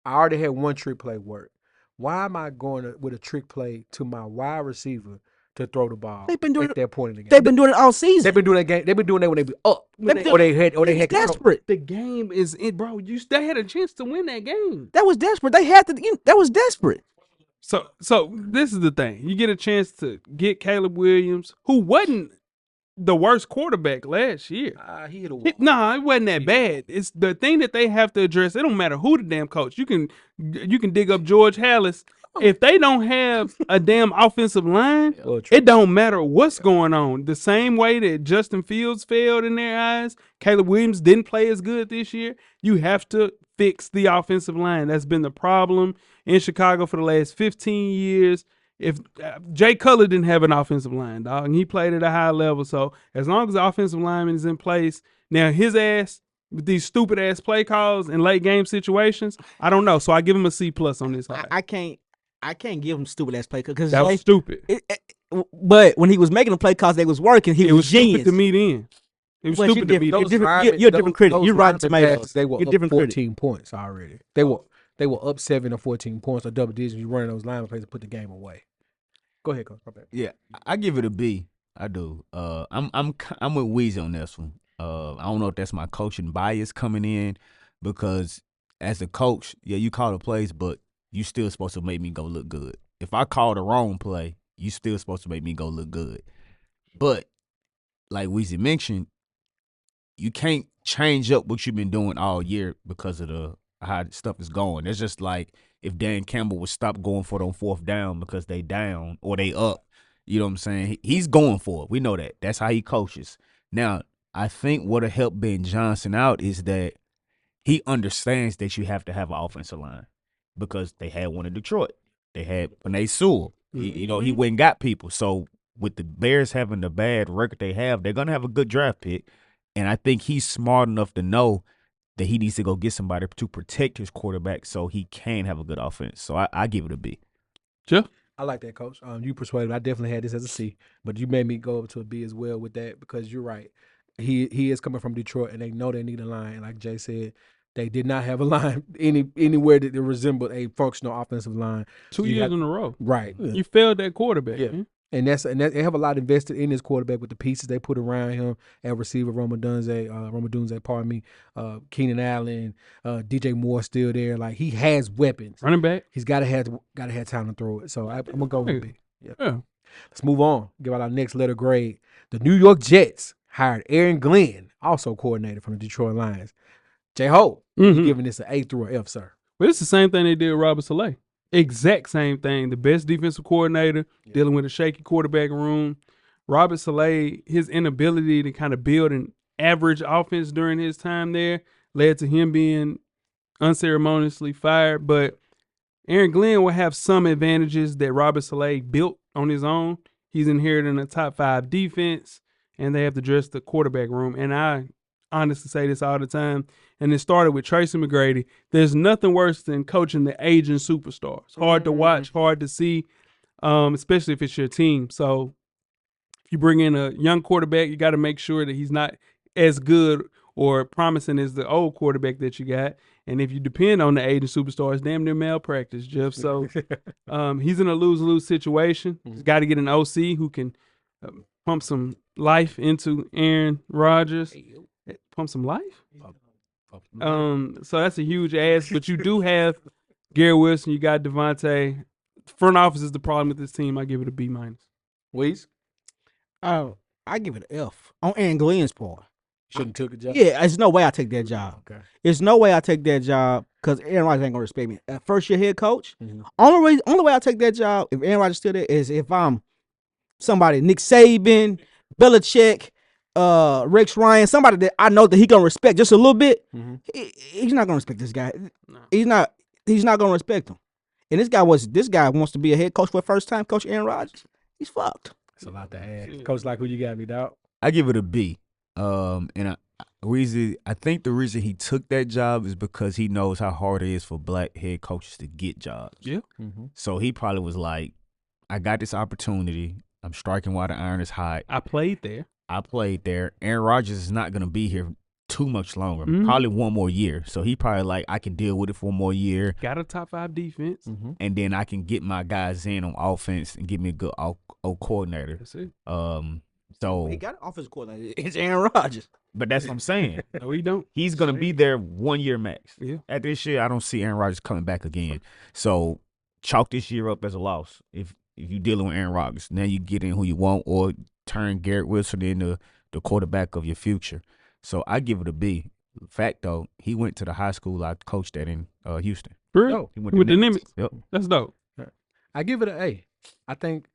I already had one trick play work. Why am I going with a trick play to my wide receiver to throw the ball They've been doing at that point in the game? They've been doing it all season. They've been doing that game. They've been doing that when they be up, They had desperate. The game is it, bro. They had a chance to win that game. That was desperate. They had to. That was desperate. So this is the thing. You get a chance to get Caleb Williams, who wasn't the worst quarterback last year. He hit a wall. It wasn't that bad. It's the thing that they have to address. It don't matter who the damn coach. You can dig up George Hallis. If they don't have a damn offensive line, it don't matter what's going on. The same way that Justin Fields failed in their eyes, Caleb Williams didn't play as good this year. You have to fix the offensive line. That's been the problem in Chicago for the last 15 years. If Jay Cutler didn't have an offensive line, dog, and he played at a high level, so as long as the offensive lineman is in place, now his ass with these stupid ass play calls in late game situations, I don't know. So I give him a C+ on this. I can't give him stupid ass play because that was stupid. But when he was making the play calls, they was working. It was genius. Stupid to me then. It was stupid to me. You're a different critic. You're right. They were up 14 points already. They were up 7 or 14 points or double digits. You running those lineman plays to put the game away. Go ahead, Coach. Yeah, I give it a B. I do. I'm with Weezy on this one. I don't know if that's my coaching bias coming in, because as a coach, yeah, you call the plays, but you still supposed to make me go look good. If I call the wrong play, you still supposed to make me go look good. But like Weezy mentioned, you can't change up what you've been doing all year because of how stuff is going. It's just like if Dan Campbell would stop going for it on 4th down because they down or they up, you know what I'm saying? He's going for it. We know that. That's how he coaches. Now, I think what'll help Ben Johnson out is that he understands that you have to have an offensive line, because they had one in Detroit. They had Panay Sewell. He went and got people. So with the Bears having the bad record they have, they're going to have a good draft pick. And I think he's smart enough to know that he needs to go get somebody to protect his quarterback so he can have a good offense. So I give it a B. Sure. I like that, Coach. You persuaded me. I definitely had this as a C, but you made me go up to a B as well with that, because you're right. He is coming from Detroit, and they know they need a line. Like Jay said, they did not have a line anywhere that resembled a functional offensive line. 2 years in a row. Right. You failed that quarterback. Yeah. Man. And they have a lot invested in this quarterback with the pieces they put around him at receiver. Roma Dunze, pardon me. Keenan Allen, DJ Moore still there. Like, he has weapons. Running back. He's gotta have time to throw it. So I'm gonna go with B. Yeah. Let's move on. Give out our next letter grade. The New York Jets hired Aaron Glenn, also coordinator from the Detroit Lions. J-Ho, you giving this an A through an F, sir? Well, it's the same thing they did with Robert Saleh. Exact same thing. The best defensive coordinator, dealing with a shaky quarterback room. Robert Saleh, his inability to kind of build an average offense during his time there led to him being unceremoniously fired. But Aaron Glenn will have some advantages that Robert Saleh built on his own. He's inheriting a top 5 defense, and they have to address the quarterback room. And I honestly say this all the time, and it started with Tracy McGrady. There's nothing worse than coaching the aging superstars. Hard to watch, hard to see, especially if it's your team. So if you bring in a young quarterback, you got to make sure that he's not as good or promising as the old quarterback that you got. And if you depend on the aging superstars, damn near malpractice, Jeff. So he's in a lose-lose situation. He's got to get an OC who can pump some life into Aaron Rodgers. Pump some life? So that's a huge ask, but you do have Gary Wilson, you got Devontae. Front office is the problem with this team. I give it a B-. Weez? I give it an F on Aaron Glenn's part. Shouldn't took a job? Yeah, there's no way I take that job. Okay. There's no way I take that job because Aaron Rodgers ain't gonna respect me. First year head coach. Only way I take that job if Aaron Rodgers still there is if I'm somebody, Nick Saban, Belichick, Rex Ryan, somebody that I know that he gonna respect just a little bit. He's not gonna respect this guy. No. He's not gonna respect him. And this guy wants to be a head coach for the first time, Coach Aaron Rodgers. He's fucked. That's a lot to add. Coach, like, who you got me, dog? I give it a B. And Weezy, I think the reason he took that job is because he knows how hard it is for black head coaches to get jobs. Yeah. So he probably was like, I got this opportunity. I'm striking while the iron is hot. I played there. I played there. Aaron Rodgers is not going to be here too much longer. Mhm. Probably one more year. So he probably like, I can deal with it for one more year. Got a top 5 defense. And then I can get my guys in on offense and give me a good old coordinator. That's it. So He got an offensive coordinator. It's Aaron Rodgers. but that's what I'm saying. No, we don't. He's going to be there 1 year max. Yeah. At this year, I don't see Aaron Rodgers coming back again. So chalk this year up as a loss if you're dealing with Aaron Rodgers. Now you get in who you want or turn Garrett Wilson into the quarterback of your future. So I give it a B. Fact, though, he went to the high school I coached at in Houston. For real? He With the Nimitz. Yep. That's dope. I give it an A. I think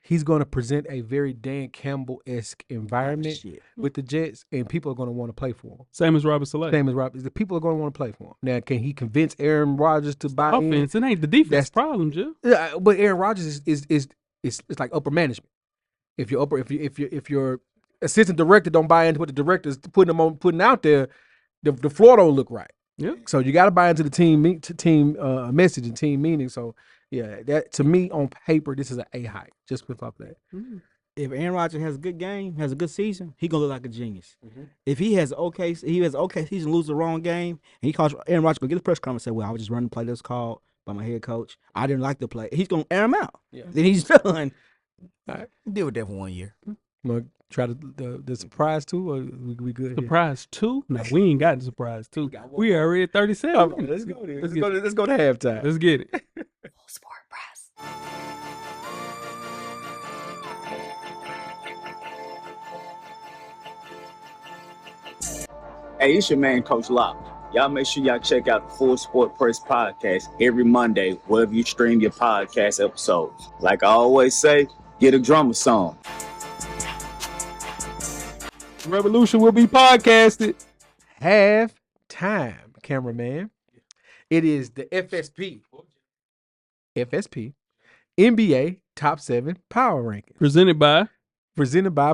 he's going to present a very Dan Campbell-esque environment with the Jets, and people are going to want to play for him. Same as Robert Saleh. Same as Rob. The people are going to want to play for him. Now, can he convince Aaron Rodgers to buy in? Offense. It ain't the defense That's- problem, Jill. Yeah, but Aaron Rodgers is like upper management. If your assistant director don't buy into what the director's putting out there, the floor don't look right. Yeah. So you got to buy into the team message and team meaning. So yeah, that to me on paper this is an A high just with off that. If Aaron Rodgers has a good game, has a good season, he gonna look like a genius. If he has okay season, lose the wrong game, and he calls Aaron Rodgers, go get a press conference and say, "Well, I was just running the play that's called by my head coach. I didn't like the play." He's gonna air him out. Yeah. Then he's done. Deal with that for 1 year. Want to try the surprise too, or we good? here? Surprise 2? No, we ain't got the surprise 2. We already at 37. Okay, let's go. Then. Let's go to halftime. Let's get it. Full Sport Press. Hey, it's your man, Coach Locke. Y'all make sure y'all check out the Full Sport Press podcast every Monday, wherever you stream your podcast episodes. Like I always say, get a drummer song. Revolution will be podcasted. Halftime, cameraman. It is the FSP NBA Top 7 Power Rankings. Presented by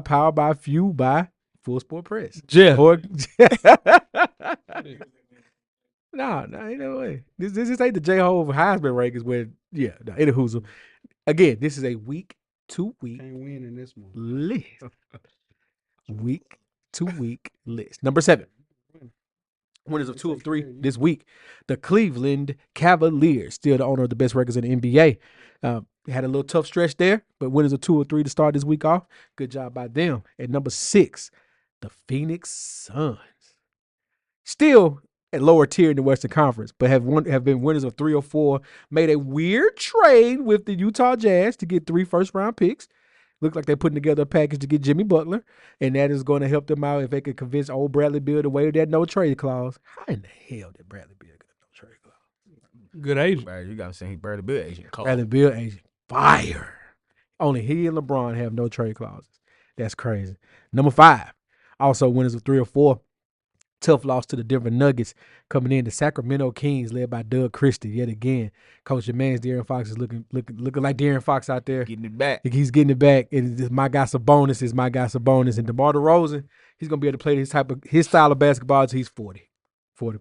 Powered by, Fueled by Full Sport Press. Jeff. No, ain't no way. This ain't the J-Hove Heisman rankings where, ain't a hoozle. Again, this is a week to week Can't win in this one. list. Week to week list. Number 7. Winners of 2 of 3 this week. The Cleveland Cavaliers, still the owner of the best records in the NBA. Had a little tough stretch there, but winners of 2 or 3 to start this week off. Good job by them. At number 6, the Phoenix Suns. Still at lower tier in the Western Conference, but have been winners of 3 or 4. Made a weird trade with the Utah Jazz to get 3 first-round picks. Look like they're putting together a package to get Jimmy Butler, and that is going to help them out if they could convince old Bradley Beal to waive that no-trade clause. How in the hell did Bradley Beal get a no-trade clause? Good agent. You got to say he Bradley Beal agent. Bradley Beal agent. Fire. Only he and LeBron have no trade clauses. That's crazy. Number 5, also winners of 3 or 4. Tough loss to the Denver Nuggets coming in. The Sacramento Kings led by Doug Christie yet again. Coach, your man's De'Aaron Fox is looking like De'Aaron Fox out there. Getting it back. He's getting it back. And my guy Sabonis is my guy Sabonis. And DeMar DeRozan, he's gonna be able to play his style of basketball until he's 40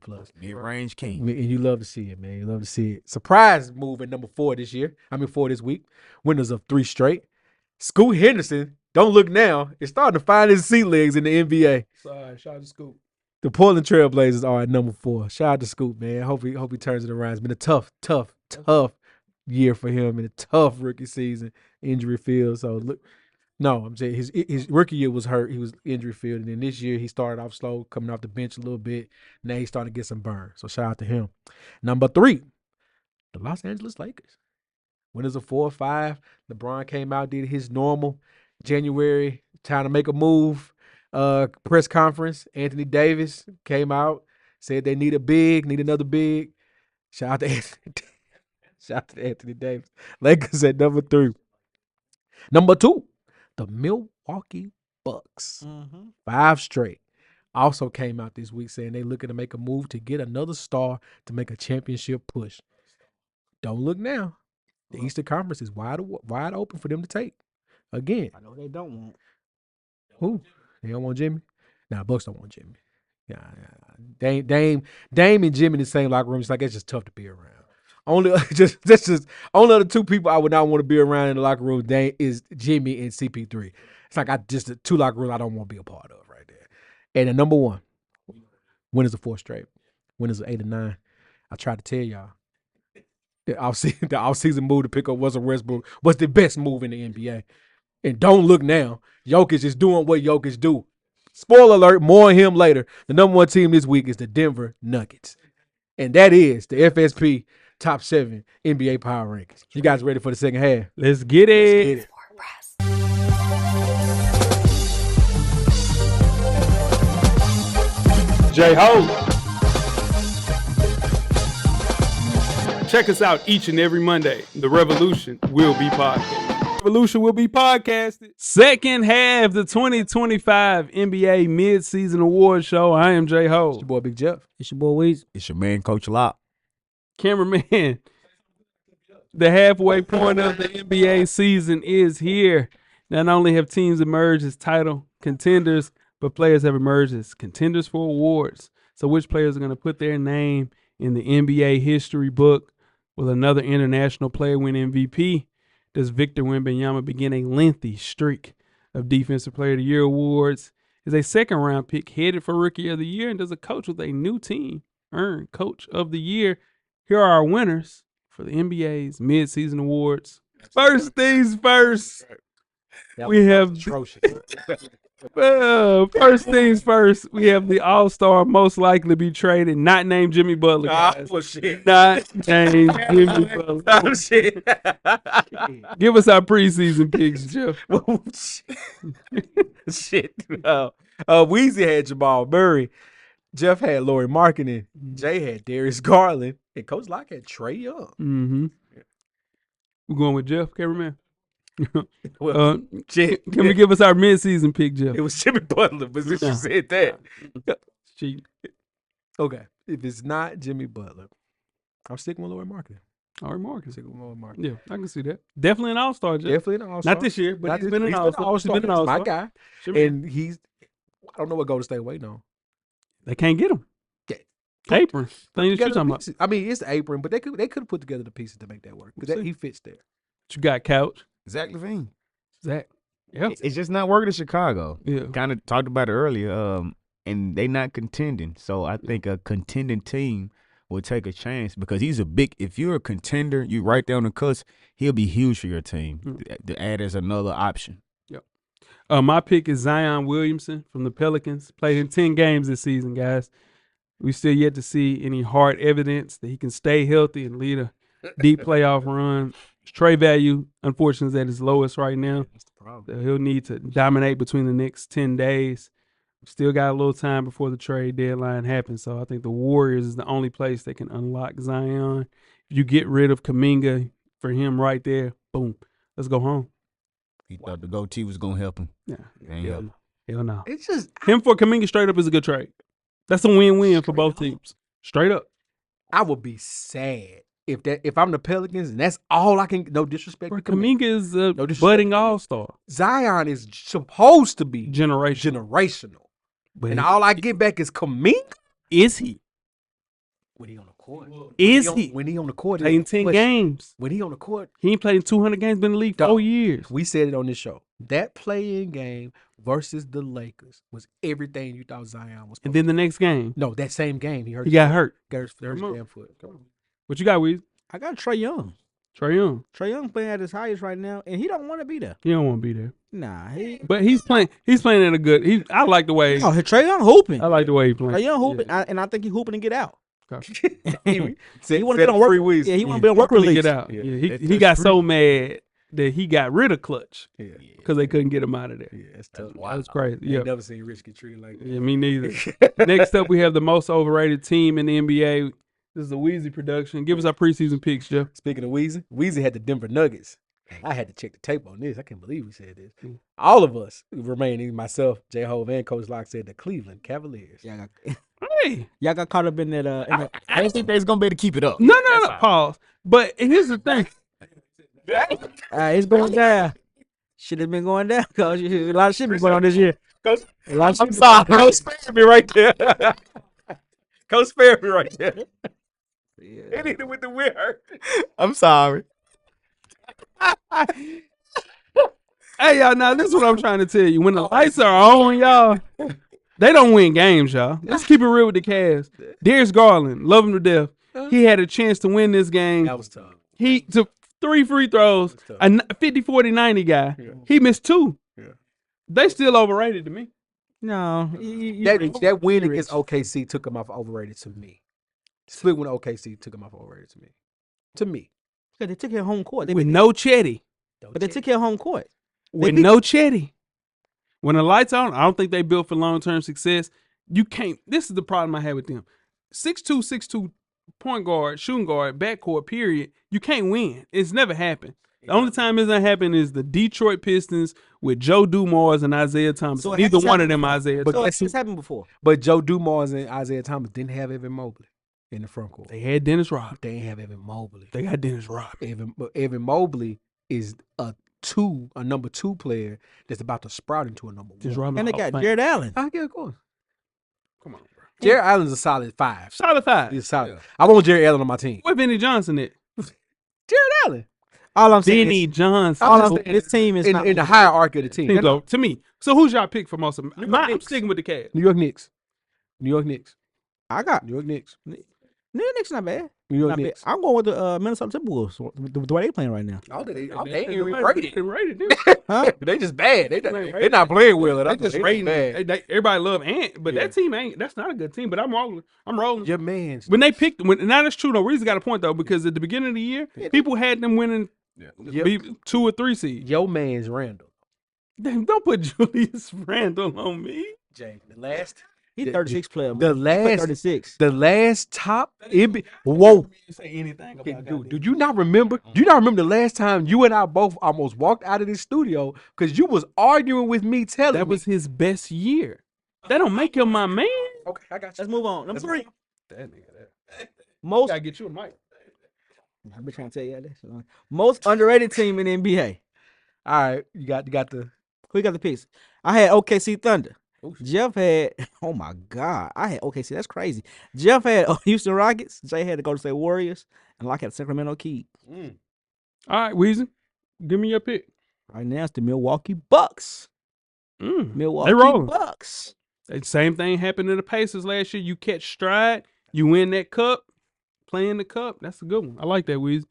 plus. Mid-range king. And you love to see it, man. You love to see it. Surprise move at number 4 this year. 4 this week. Winners of 3 straight. Scoot Henderson, don't look now, is starting to find his sea legs in the NBA. Sorry, shout out to Scoop. The Portland Trailblazers are at number 4. Shout out to Scoop, man. Hope he turns it around. It's been a tough year for him and a tough rookie season, injury field. So look, no, I'm saying his rookie year was hurt. He was injury field, and then this year he started off slow, coming off the bench a little bit. Now he's starting to get some burn. So shout out to him. Number 3, the Los Angeles Lakers. Winners of 4 or 5. LeBron came out, did his normal January time to make a move. Press conference. Anthony Davis came out, said they need another big. Shout out to Anthony Davis. Lakers at number 3. Number 2, the Milwaukee Bucks. 5 straight. Also came out this week saying they looking to make a move to get another star to make a championship push. Don't look now. The Eastern Conference is wide open for them to take. Again. I know they don't want. Who? They don't want Jimmy? Nah, Bucks don't want Jimmy. Dame and Jimmy in the same locker room. It's like it's just tough to be around. only only other two people I would not want to be around in the locker room is Jimmy and CP3. It's like the two locker rooms I don't want to be a part of right there. And the number one, winners of 4 straight, winners of 8 or 9. I tried to tell y'all. The offseason move to pick up Russell Westbrook was the best move in the NBA. And don't look now. Jokic is doing what Jokic do. Spoiler alert, more on him later. The number 1 team this week is the Denver Nuggets. And that is the FSP Top 7 NBA Power Rankings. You guys ready for the second half? Let's get it. J-Ho. Check us out each and every Monday. The Revolution will be podcasted. Revolution will be podcasted. Second half, the 2025 NBA Midseason Award Show. I am J-Ho. It's your boy Big Jeff. It's your boy Weezy. It's your man, Coach Locke. Cameraman, the halfway point of the NBA season is here. Not only have teams emerged as title contenders, but players have emerged as contenders for awards. So which players are going to put their name in the NBA history book? Will another international player win MVP? Does Victor Wembanyama begin a lengthy streak of Defensive Player of the Year awards? Is a second-round pick headed for Rookie of the Year? And does a coach with a new team earn Coach of the Year? Here are our winners for the NBA's midseason awards. First things first. We have atrocious. first things first. We have the All-Star most likely to be traded, not named Jimmy Butler. Guys. Oh shit! Not named Jimmy Butler. Oh shit! Give us our preseason picks, Jeff. Shit. Weezy had Jamal Murray. Jeff had Lauri Markkanen. Jay had Darius Garland. And Coach Locke had Trae Young. Mm-hmm. We're going with Jeff, cameraman. Well, can we give us our midseason pick, Jeff? It was Jimmy Butler, but since you said that. Cheat. Okay. If it's not Jimmy Butler, I'm sticking with Lauri Markkanen. Lauri Markkanen. Sticking with Lauri Markkanen. Yeah, I can see that. Definitely an All-Star, Jeff. Definitely an All-Star. Not this year, but he's been an All-Star. All-Star. He's been an All-Star. My guy. Sure. And I don't know what Golden State waiting on. They can't get him. Yeah. Apron. Thing that you're talking about. I mean, it's the apron, but they could have put together the pieces to make that work. Because he fits there. What you got, Couch? Zach LaVine. Zach. Yeah. It's just not working in Chicago. Yeah. Kind of talked about it earlier. And they not contending. So I think a contending team will take a chance because he's if you're a contender, you right there on the cusp, he'll be huge for your team. To add as another option. Yep. My pick is Zion Williamson from the Pelicans. Played in 10 games this season, guys. We still yet to see any hard evidence that he can stay healthy and lead a deep playoff run. His trade value, unfortunately, is at its lowest right now. That's the problem. So he'll need to dominate between the next 10 days. Still got a little time before the trade deadline happens. So I think the Warriors is the only place that can unlock Zion. If you get rid of Kuminga for him right there, boom, let's go home. He thought the goatee was going to help him. Yeah. Hell no. It's just Him for Kuminga straight up is a good trade. That's a win-win for both teams. Straight up. I would be sad if I'm the Pelicans and that's all I can. No disrespect. For to Kuminga. Kuminga is a budding all-star. Zion is supposed to be Generational. But and all I get back is Kuminga. Is he? When he on the court. When he on the court? Playing 10 games. When he on the court. He ain't played 200 games, been in the league 4 years. We said it on this show. That play-in game versus the Lakers was everything you thought Zion was. And then the next game. No, that same game. He got hurt. Got his damn foot. Come on. What you got, Weezy? I got Trae Young. Trae Young. Trae Young playing at his highest right now, and he don't want to be there. He don't want to be there. Nah, but he's playing at a good. I like the way. Oh, Trae Young hooping. I like the way he playing. Trae Young hooping, and I think he hooping to get out. Okay. He want to be on work. Yeah, he want to be on work release. Get out. Yeah. He got so mad that he got rid of Clutch because they couldn't get him out of there. Yeah, that's tough. That was crazy. Yeah, never seen Rich get treated like that. Yeah, me neither. Next up, we have the most overrated team in the NBA. This is a Weezy production. Give us our preseason picks, Jeff. Speaking of Weezy had the Denver Nuggets. I had to check the tape on this. I can't believe we said this. All of us, remaining myself, J-Hove, and Coach Locke, said the Cleveland Cavaliers. Yeah, Hey, y'all got caught up in that. I didn't think they was gonna be able to keep it up. No. Pause. But here's the thing. It's going down. Should have been going down, Coach. A lot of shit been going on this year. Coach, I'm sorry. Coach spared me right there. Coach spared me right there. And hit it with the winner. I'm sorry. Hey, y'all, now this is what I'm trying to tell you. When the lights are on, y'all, they don't win games, y'all. Let's keep it real with the Cavs. Darius Garland, love him to death. He had a chance to win this game. That was tough. He took 3 free throws, a 50, 40, 90 guy. Yeah. He missed 2. Yeah. They still overrated to me. No, That win against OKC took him off overrated to me. Split win OKC took him off overrated to me. To me. They took care of home court. With no Chetty. But they took care of home court. With no Chetty. When the lights on, I don't think they built for long-term success. You can't. This is the problem I have with them. 6'2", point guard, shooting guard, backcourt, period. You can't win. It's never happened. The only time it's not happened is the Detroit Pistons with Joe Dumars and Isaiah Thomas. So Neither one of them Isaiah But Thomas. It's happened before. But Joe Dumars and Isaiah Thomas didn't have Evan Mobley in the front court. They had Dennis Rodman. They didn't have Evan Mobley. They got Dennis Rodman. Evan Mobley is a number 2 player that's about to sprout into a number 1. Dennis Rodman. And they got Jared Allen. Yeah, of course. Come on, bro. Jared Allen's a solid 5. Solid 5. He's solid. I want Jared Allen on my team. Where Benny Johnson at? Jared Allen. All I'm saying Benny is, Johnson. all I'm saying, this team is not in the hierarchy of the team. So, to me. So who's y'all pick for most of them? I'm sticking with the Cavs. New York Knicks. New York Knicks. I got New York Knicks. New York Knicks not bad. New York Not bad. Knicks. I'm going with the Minnesota Timberwolves. The way they playing right now. Oh, they They ain't rated. rated them. Huh? They just bad. They They not playing well at all. They just rating. Everybody love Ant, but that team ain't. That's not a good team. But I'm rolling. I'm rolling. Your man's. When they picked, now that's true. No, Reezy got a point though, because at the beginning of the year, people had them winning be 2 or 3 seeds. Your man's Randall. Damn, don't put Julius Randle on me. Jay, the last. He's 36 player. The last. 36. The last top. Whoa. Say anything about Dude, do you not remember? Do you not remember the last time you and I both almost walked out of this studio because you was arguing with me telling that me. was his best year. That don't make him my man. Okay, I got you. Let's move on. Number 3. That nigga. Most. Gotta get you a mic. I've been trying to tell you this. Most underrated team in the NBA. All right, you got the. Who got the picks? I had OKC Thunder. Ooh. Jeff had, oh my God, I had OKC. That's crazy. Jeff had Houston Rockets. Jay had the Golden State Warriors, and Locke had Sacramento Key. All right, Weezy, give me your pick. Right now, it's the Milwaukee Bucks. Milwaukee rolling. Bucks. That same thing happened to the Pacers last year. You catch stride, you win that cup, play in the cup. That's a good one. I like that, Weezy.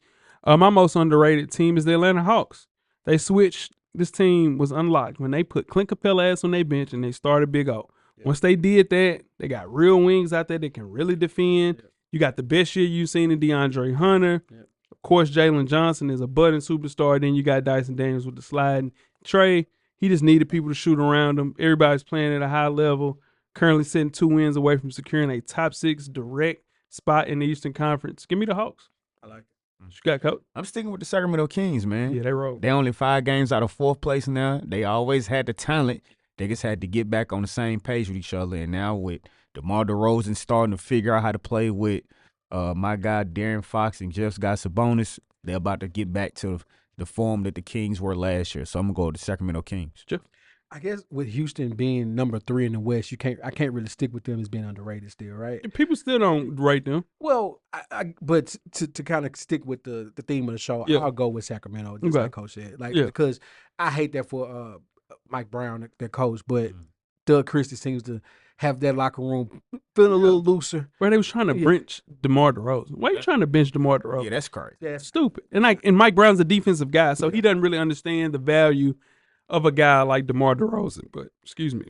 My most underrated team is the Atlanta Hawks. They switched. This team was unlocked when they put Clint Capella-ass on their bench and they started Big O. Once they did that, they got real wings out there that can really defend. You got the best year you've seen in DeAndre Hunter. Of course, Jalen Johnson is a budding superstar. Then you got Dyson Daniels with the sliding. Trey, he just needed people to shoot around him. Everybody's playing at a high level. Currently sitting 2 wins away from securing a top 6 direct spot in the Eastern Conference. Give me the Hawks. I like it. You got, Coach? I'm sticking with the Sacramento Kings, man. Yeah, they roll. They only 5 games out of 4th place now. They always had the talent. They just had to get back on the same page with each other. And now with DeMar DeRozan starting to figure out how to play with my guy Darren Fox and Jeff Sabonis, they're about to get back to the form that the Kings were last year. So I'm gonna go with the Sacramento Kings. Jeff? I guess with Houston being number 3 in the West, I can't really stick with them as being underrated still, right? People still don't rate them. Well, but to kind of stick with the theme of the show, I'll go with Sacramento, just like Coach said, because I hate that for Mike Brown, their coach, but Doug Christie seems to have that locker room feeling a little looser. Where they was trying to bench DeMar DeRozan. Why are you trying to bench DeMar DeRozan? Yeah, that's crazy. That's stupid. And Mike Brown's a defensive guy, so he doesn't really understand the value of a guy like DeMar DeRozan.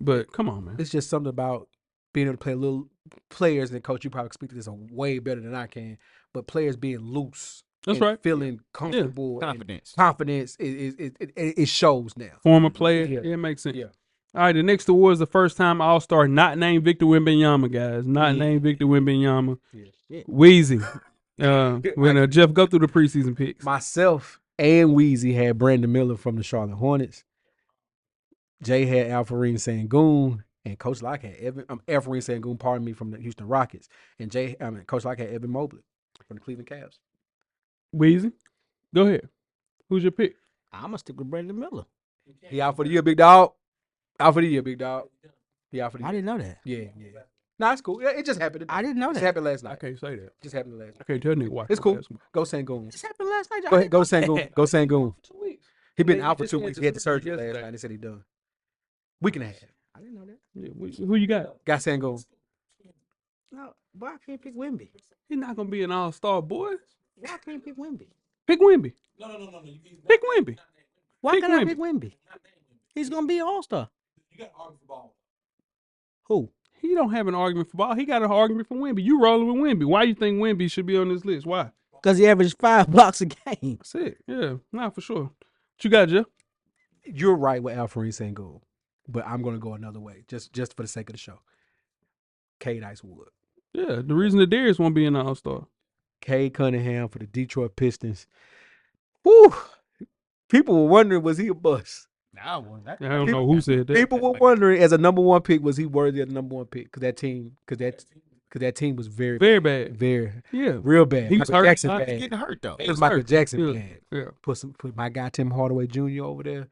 But come on, man. It's just something about being able to play a little players, and Coach, you probably speak to this way better than I can, but players being loose. That's and right. Feeling comfortable. Confidence. Confidence, it shows now. Former player. Yeah, it makes sense. Yeah. All right, the next award is the first time All-Star not named Victor Wembanyama, guys. Not named Victor Wembanyama. Yeah. Weezy. When Jeff, go through the preseason picks. Myself and Weezy had Brandon Miller from the Charlotte Hornets. Jay had Alfarine Sengun, and Coach Locke had Alfarine Sengun, pardon me, from the Houston Rockets. And Coach Locke had Evan Mobley from the Cleveland Cavs. Weezy, go ahead. Who's your pick? I'm going to stick with Brandon Miller. He out for the year, big dog. Out for the year, big dog. He out for the year. I didn't know that. Yeah. Nah, it's cool. Yeah, it just happened. I didn't know It just that. happened last I night. can't say that. Just happened last night. I can't tell nigga watch. It's cool. basketball. Go Sangoon. This happened last night. Go ahead. Go Sangoon. Go Sangoon. 2 weeks. He been They out for just 2 had weeks. the He had the surgery surgery last yesterday. night. They said he done. Week and a half. I didn't know that. Yeah, who you got? Got Sangoon. No, why I can't pick Wemby? He's not gonna be an all-star, boy. Why I can't pick Wemby? Pick Wemby. No. Pick Wemby. Why Pick can't I Wemby. pick Wemby? He's gonna be an all-star. Who? He don't have an argument for ball. He got an argument for Wemby. You rolling with Wemby. Why you think Wemby should be on this list? Why? Because he averaged 5 blocks a game. That's it. Yeah, not for sure. What you got, Jeff? You're right with Alfred Sangoon, but I'm gonna go another way, just for the sake of the show. Cade Icewood. Yeah, the reason the Darius won't be an all-star. Cade Cunningham for the Detroit Pistons. Woo! People were wondering, was he a bust? Nah, I wasn't. I don't know who said that. People were wondering, as a number 1 pick, was he worthy of the number 1 pick? Because that team was very, Very bad. very, Yeah. real bad. He was Michael hurt. Jackson He's bad. Getting hurt though. It was Michael Jackson Yeah. bad. Yeah. Put my guy Tim Hardaway Jr. over there.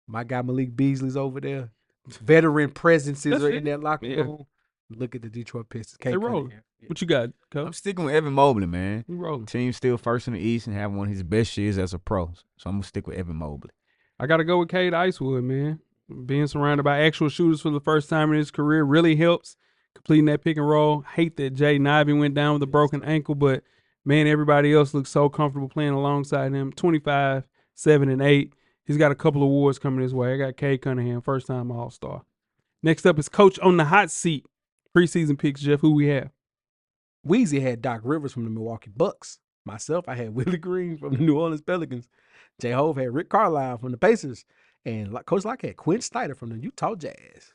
My guy Malik Beasley's over there. Veteran presences That's are it. in that locker Yeah. room. Look at the Detroit Pistons. They Cade rolling. Cunningham. Yeah. What you got, I'm Coach? sticking with Evan Mobley, man. We rolling. Team still first in the East and having one of his best years as a pro. So I'm gonna stick with Evan Mobley. I got to go with Cade Icewood, man. Being surrounded by actual shooters for the first time in his career really helps. Completing that pick and roll. Hate that Jay Ivey went down with a broken ankle, but, man, everybody else looks so comfortable playing alongside him. 25, 7, and 8. He's got a couple of awards coming his way. I got Cade Cunningham, first-time All-Star. Next up is Coach on the hot seat. Preseason picks, Jeff. Who we have? Weezy had Doc Rivers from the Milwaukee Bucks. Myself, I had Willie Green from the New Orleans Pelicans. J. Hove had Rick Carlisle from the Pacers. And Coach Locke had Quinn Snyder from the Utah Jazz.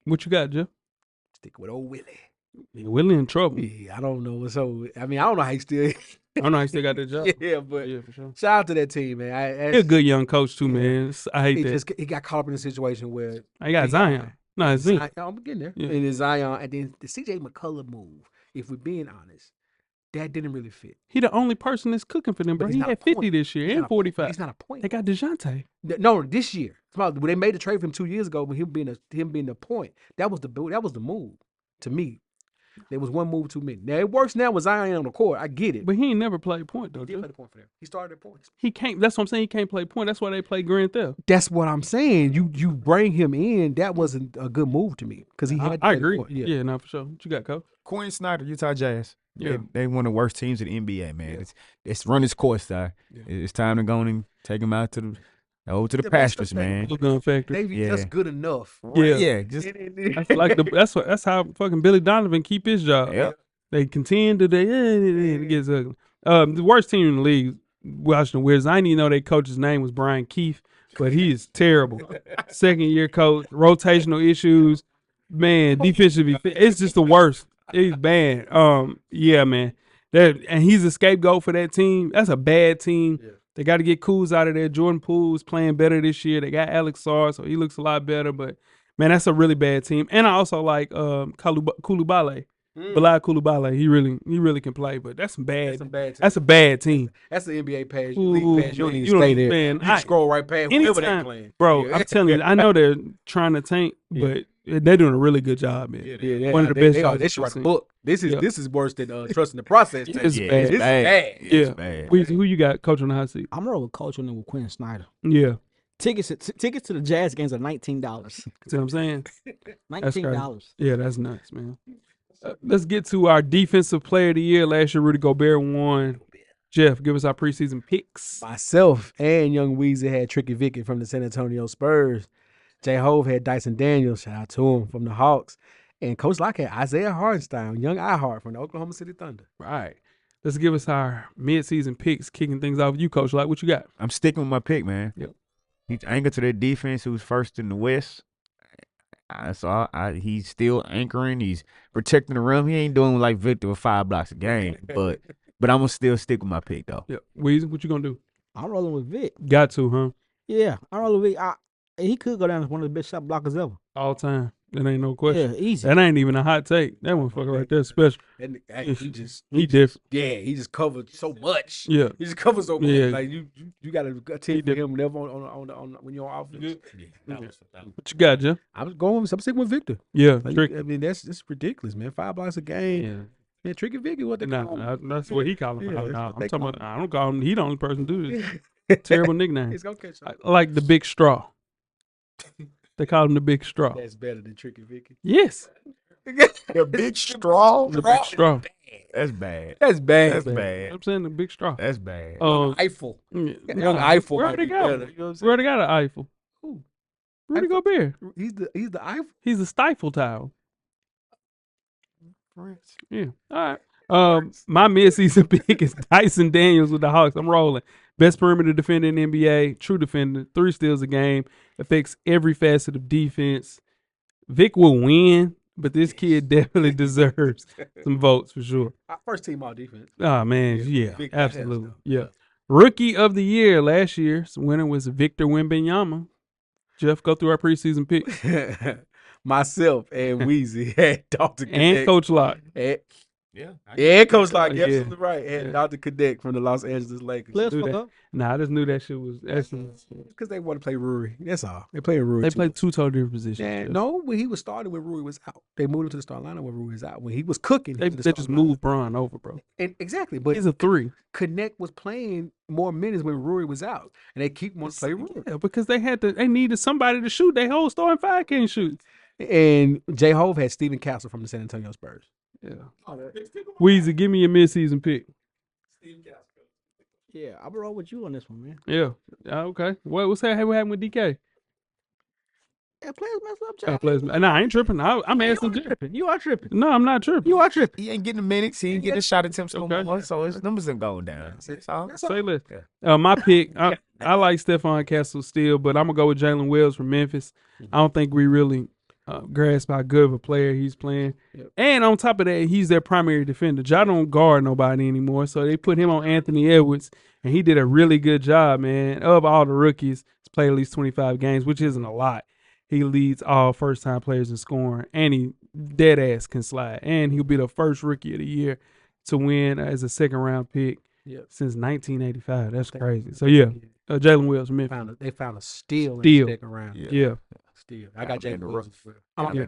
What you got, Jeff? Stick with old Willie. Yeah, Willie in trouble. Yeah, I don't know. So, I mean, I don't know how he still. I don't know how he still got that job. Yeah, but Yeah, for sure. shout out to that team, man. He's a good young coach, too, man. I hate that. He got caught up in a situation where I got Zion. No, it's Zion. I'm getting there. Yeah. And it's Zion, and then the CJ McCullough move. If we're being honest, that didn't really fit. He the only person that's cooking for them, But bro. he's He not had a 50 point. this year He's and not a- 45. He's not a point. They got DeJounte. No, this year. When they made the trade for him 2 years ago, when him being the point, that was the move to me. There was one move too many. Now it works now with Zion on the court. I get it. But he ain't never played point, though. He did Jeff. play the point for them. He started at points. He can't. That's what I'm saying. He can't play point. That's why they play Grand Theft. That's what I'm saying. You bring him in. That wasn't a good move to me because he had. to I play the agree. point. Yeah, no, for sure. What you got, Coach? Quinn Snyder, Utah Jazz. Yeah. They one of the worst teams in the NBA, man. It's run its course, sir. Yeah. It's time to go and take them out to the pastures, man. Blue Gun Factory. They Yeah. just good enough. Yeah. Yeah, just That's like that's how fucking Billy Donovan keep his job. Yep. They contend to it gets ugly. The worst team in the league, Washington Wizards. I didn't even know their coach's name was Brian Keefe, but he is terrible. Second year coach, rotational issues, man. Defensively, it's just the worst. It's bad. Yeah, man. And he's a scapegoat for that team. That's a bad team. Yeah. They got to get Kuz out of there. Jordan Poole's playing better this year. They got Alex Sarr, so he looks a lot better. But man, that's a really bad team. And I also like Coulibaly. Bilal Coulibaly. He really can play. But that's some bad. That's a bad team. That's the NBA page, Ooh, league page. You don't man, need you to don't- stay there. man, You can I- scroll right past whoever they Anytime, playing. bro. Yeah. I'm telling you, I know they're trying to tank, but they're doing a really good job, man. Yeah, One of the best They jobs should write I've a seen. book. This Yeah. is worse than trusting the process. It's yeah, bad. it's It's bad. bad. Yeah. It's bad. Who you got, coach on the hot seat? I'm rolling with coach on there with Quinn Snyder. Yeah, Tickets to the Jazz games are $19. see what I'm saying? $19. Yeah, that's nuts, man. Let's get to our defensive player of the year. Last year, Rudy Gobert won. Jeff, give us our preseason picks. Myself and Young Weezy had Tricky Vicky from the San Antonio Spurs. J. Hove had Dyson Daniels, shout out to him, from the Hawks. And Coach Locke had Isaiah Hartenstein, Young iHeart from the Oklahoma City Thunder. Right. Let's give us our midseason picks, kicking things off with you, Coach. Like, what you got? I'm sticking with my pick, man. Yep. He's anchored to that defense who's first in the West. He's still anchoring. He's protecting the rim. He ain't doing like Victor with 5 blocks a game, but I'm gonna still stick with my pick though. Yeah. Weezy, what you gonna do? I'm rolling with Vic. Got to, huh? Yeah, I'm rolling with Vic. He could go down as one of the best shot blockers ever. All time. That ain't no question. Yeah, easy. That ain't even a hot take. That motherfucker right there special. And He different. Yeah, he just covered so much. Yeah. He just covered so much. Yeah. Like you got to attend to him never on when you're on offense. What you got, Jim? I'm sticking with Victor. Yeah, Like, tricky. I mean, that's ridiculous, man. 5 blocks a game. Yeah. Man, Tricky Vicky, what they call him. That's what he call him. Yeah, that's Nah, what I'm they talking call about. I don't call him. He the only person do this. Terrible nickname. He's gonna catch I like the big straw. They call him the big straw. That's better than Tricky Vicky. Yes, The big straw. the big straw. That's bad. That's bad. That's man. bad. I'm saying the big straw. That's bad. Eiffel. Yeah. Young Eiffel. We might already be got better, him. you know what We already got an Eiffel. Who? Rudy Eiffel? Gobert. He's the Eiffel. He's a stifle towel. Yeah. All right. My midseason pick is Dyson Daniels with the Hawks. I'm rolling. Best perimeter defender in the NBA. True defender. 3 steals a game. Affects every facet of defense. Vic will win, but this kid definitely deserves some votes for sure. First team all defense. Oh man, yeah, Vic absolutely, has yeah. Rookie of the year last year's winner was Victor Wembanyama. Jeff, go through our preseason picks Myself and Weezy had Dr. and Coach Locke. Yeah, Coach Locke, Yeah. absolutely right. And Dr. Kadek from the Los Angeles Lakers. Players do fuck that. up. Nah, I just knew that shit was. Because they want to play Rui. That's all. They play Rui. They too. played 2 totally different positions. Yeah, Jeff. no, when he was starting when Rui was out. They moved him to the start lineup when Rui was out. When he was cooking, They just moved Braun over, bro. Exactly. But He's a 3. Connect was playing more minutes when Rui was out. And they keep wanting to play Rui. Yeah, because they needed somebody to shoot. They whole starting 5 can't shoot. And J. Hove had Stephen Castle from the San Antonio Spurs. Yeah. Weezy, give me your midseason pick. Yeah, I'll roll with you on this one, man. Yeah. Okay. What's that? What happened with DK? Yeah, players mess up, Jeff. Nah, I ain't tripping. I'm asking Jeff. You are tripping. No, I'm not tripping. You are tripping. He ain't getting the minutes. He ain't getting the shot attempts no Okay. more, so his numbers ain't going down. That's all. Say less. My pick, I like Stephon Castle still, but I'm going to go with Jalen Wells from Memphis. I don't think we really grasp how good of a player he's playing. Yep. And on top of that, he's their primary defender. Ja don't guard nobody anymore, so they put him on Anthony Edwards, and he did a really good job, man. Of all the rookies, he's played at least 25 games, which isn't a lot. He leads all first-time players in scoring, and he dead-ass can slide. And he'll be the first rookie of the year to win as a second-round pick since 1985. That's crazy. So, yeah, Jalen Wells from Memphis. They found a steal in Steal. the second round. Yeah. Steal. I got Jalen Wells as well. Yeah.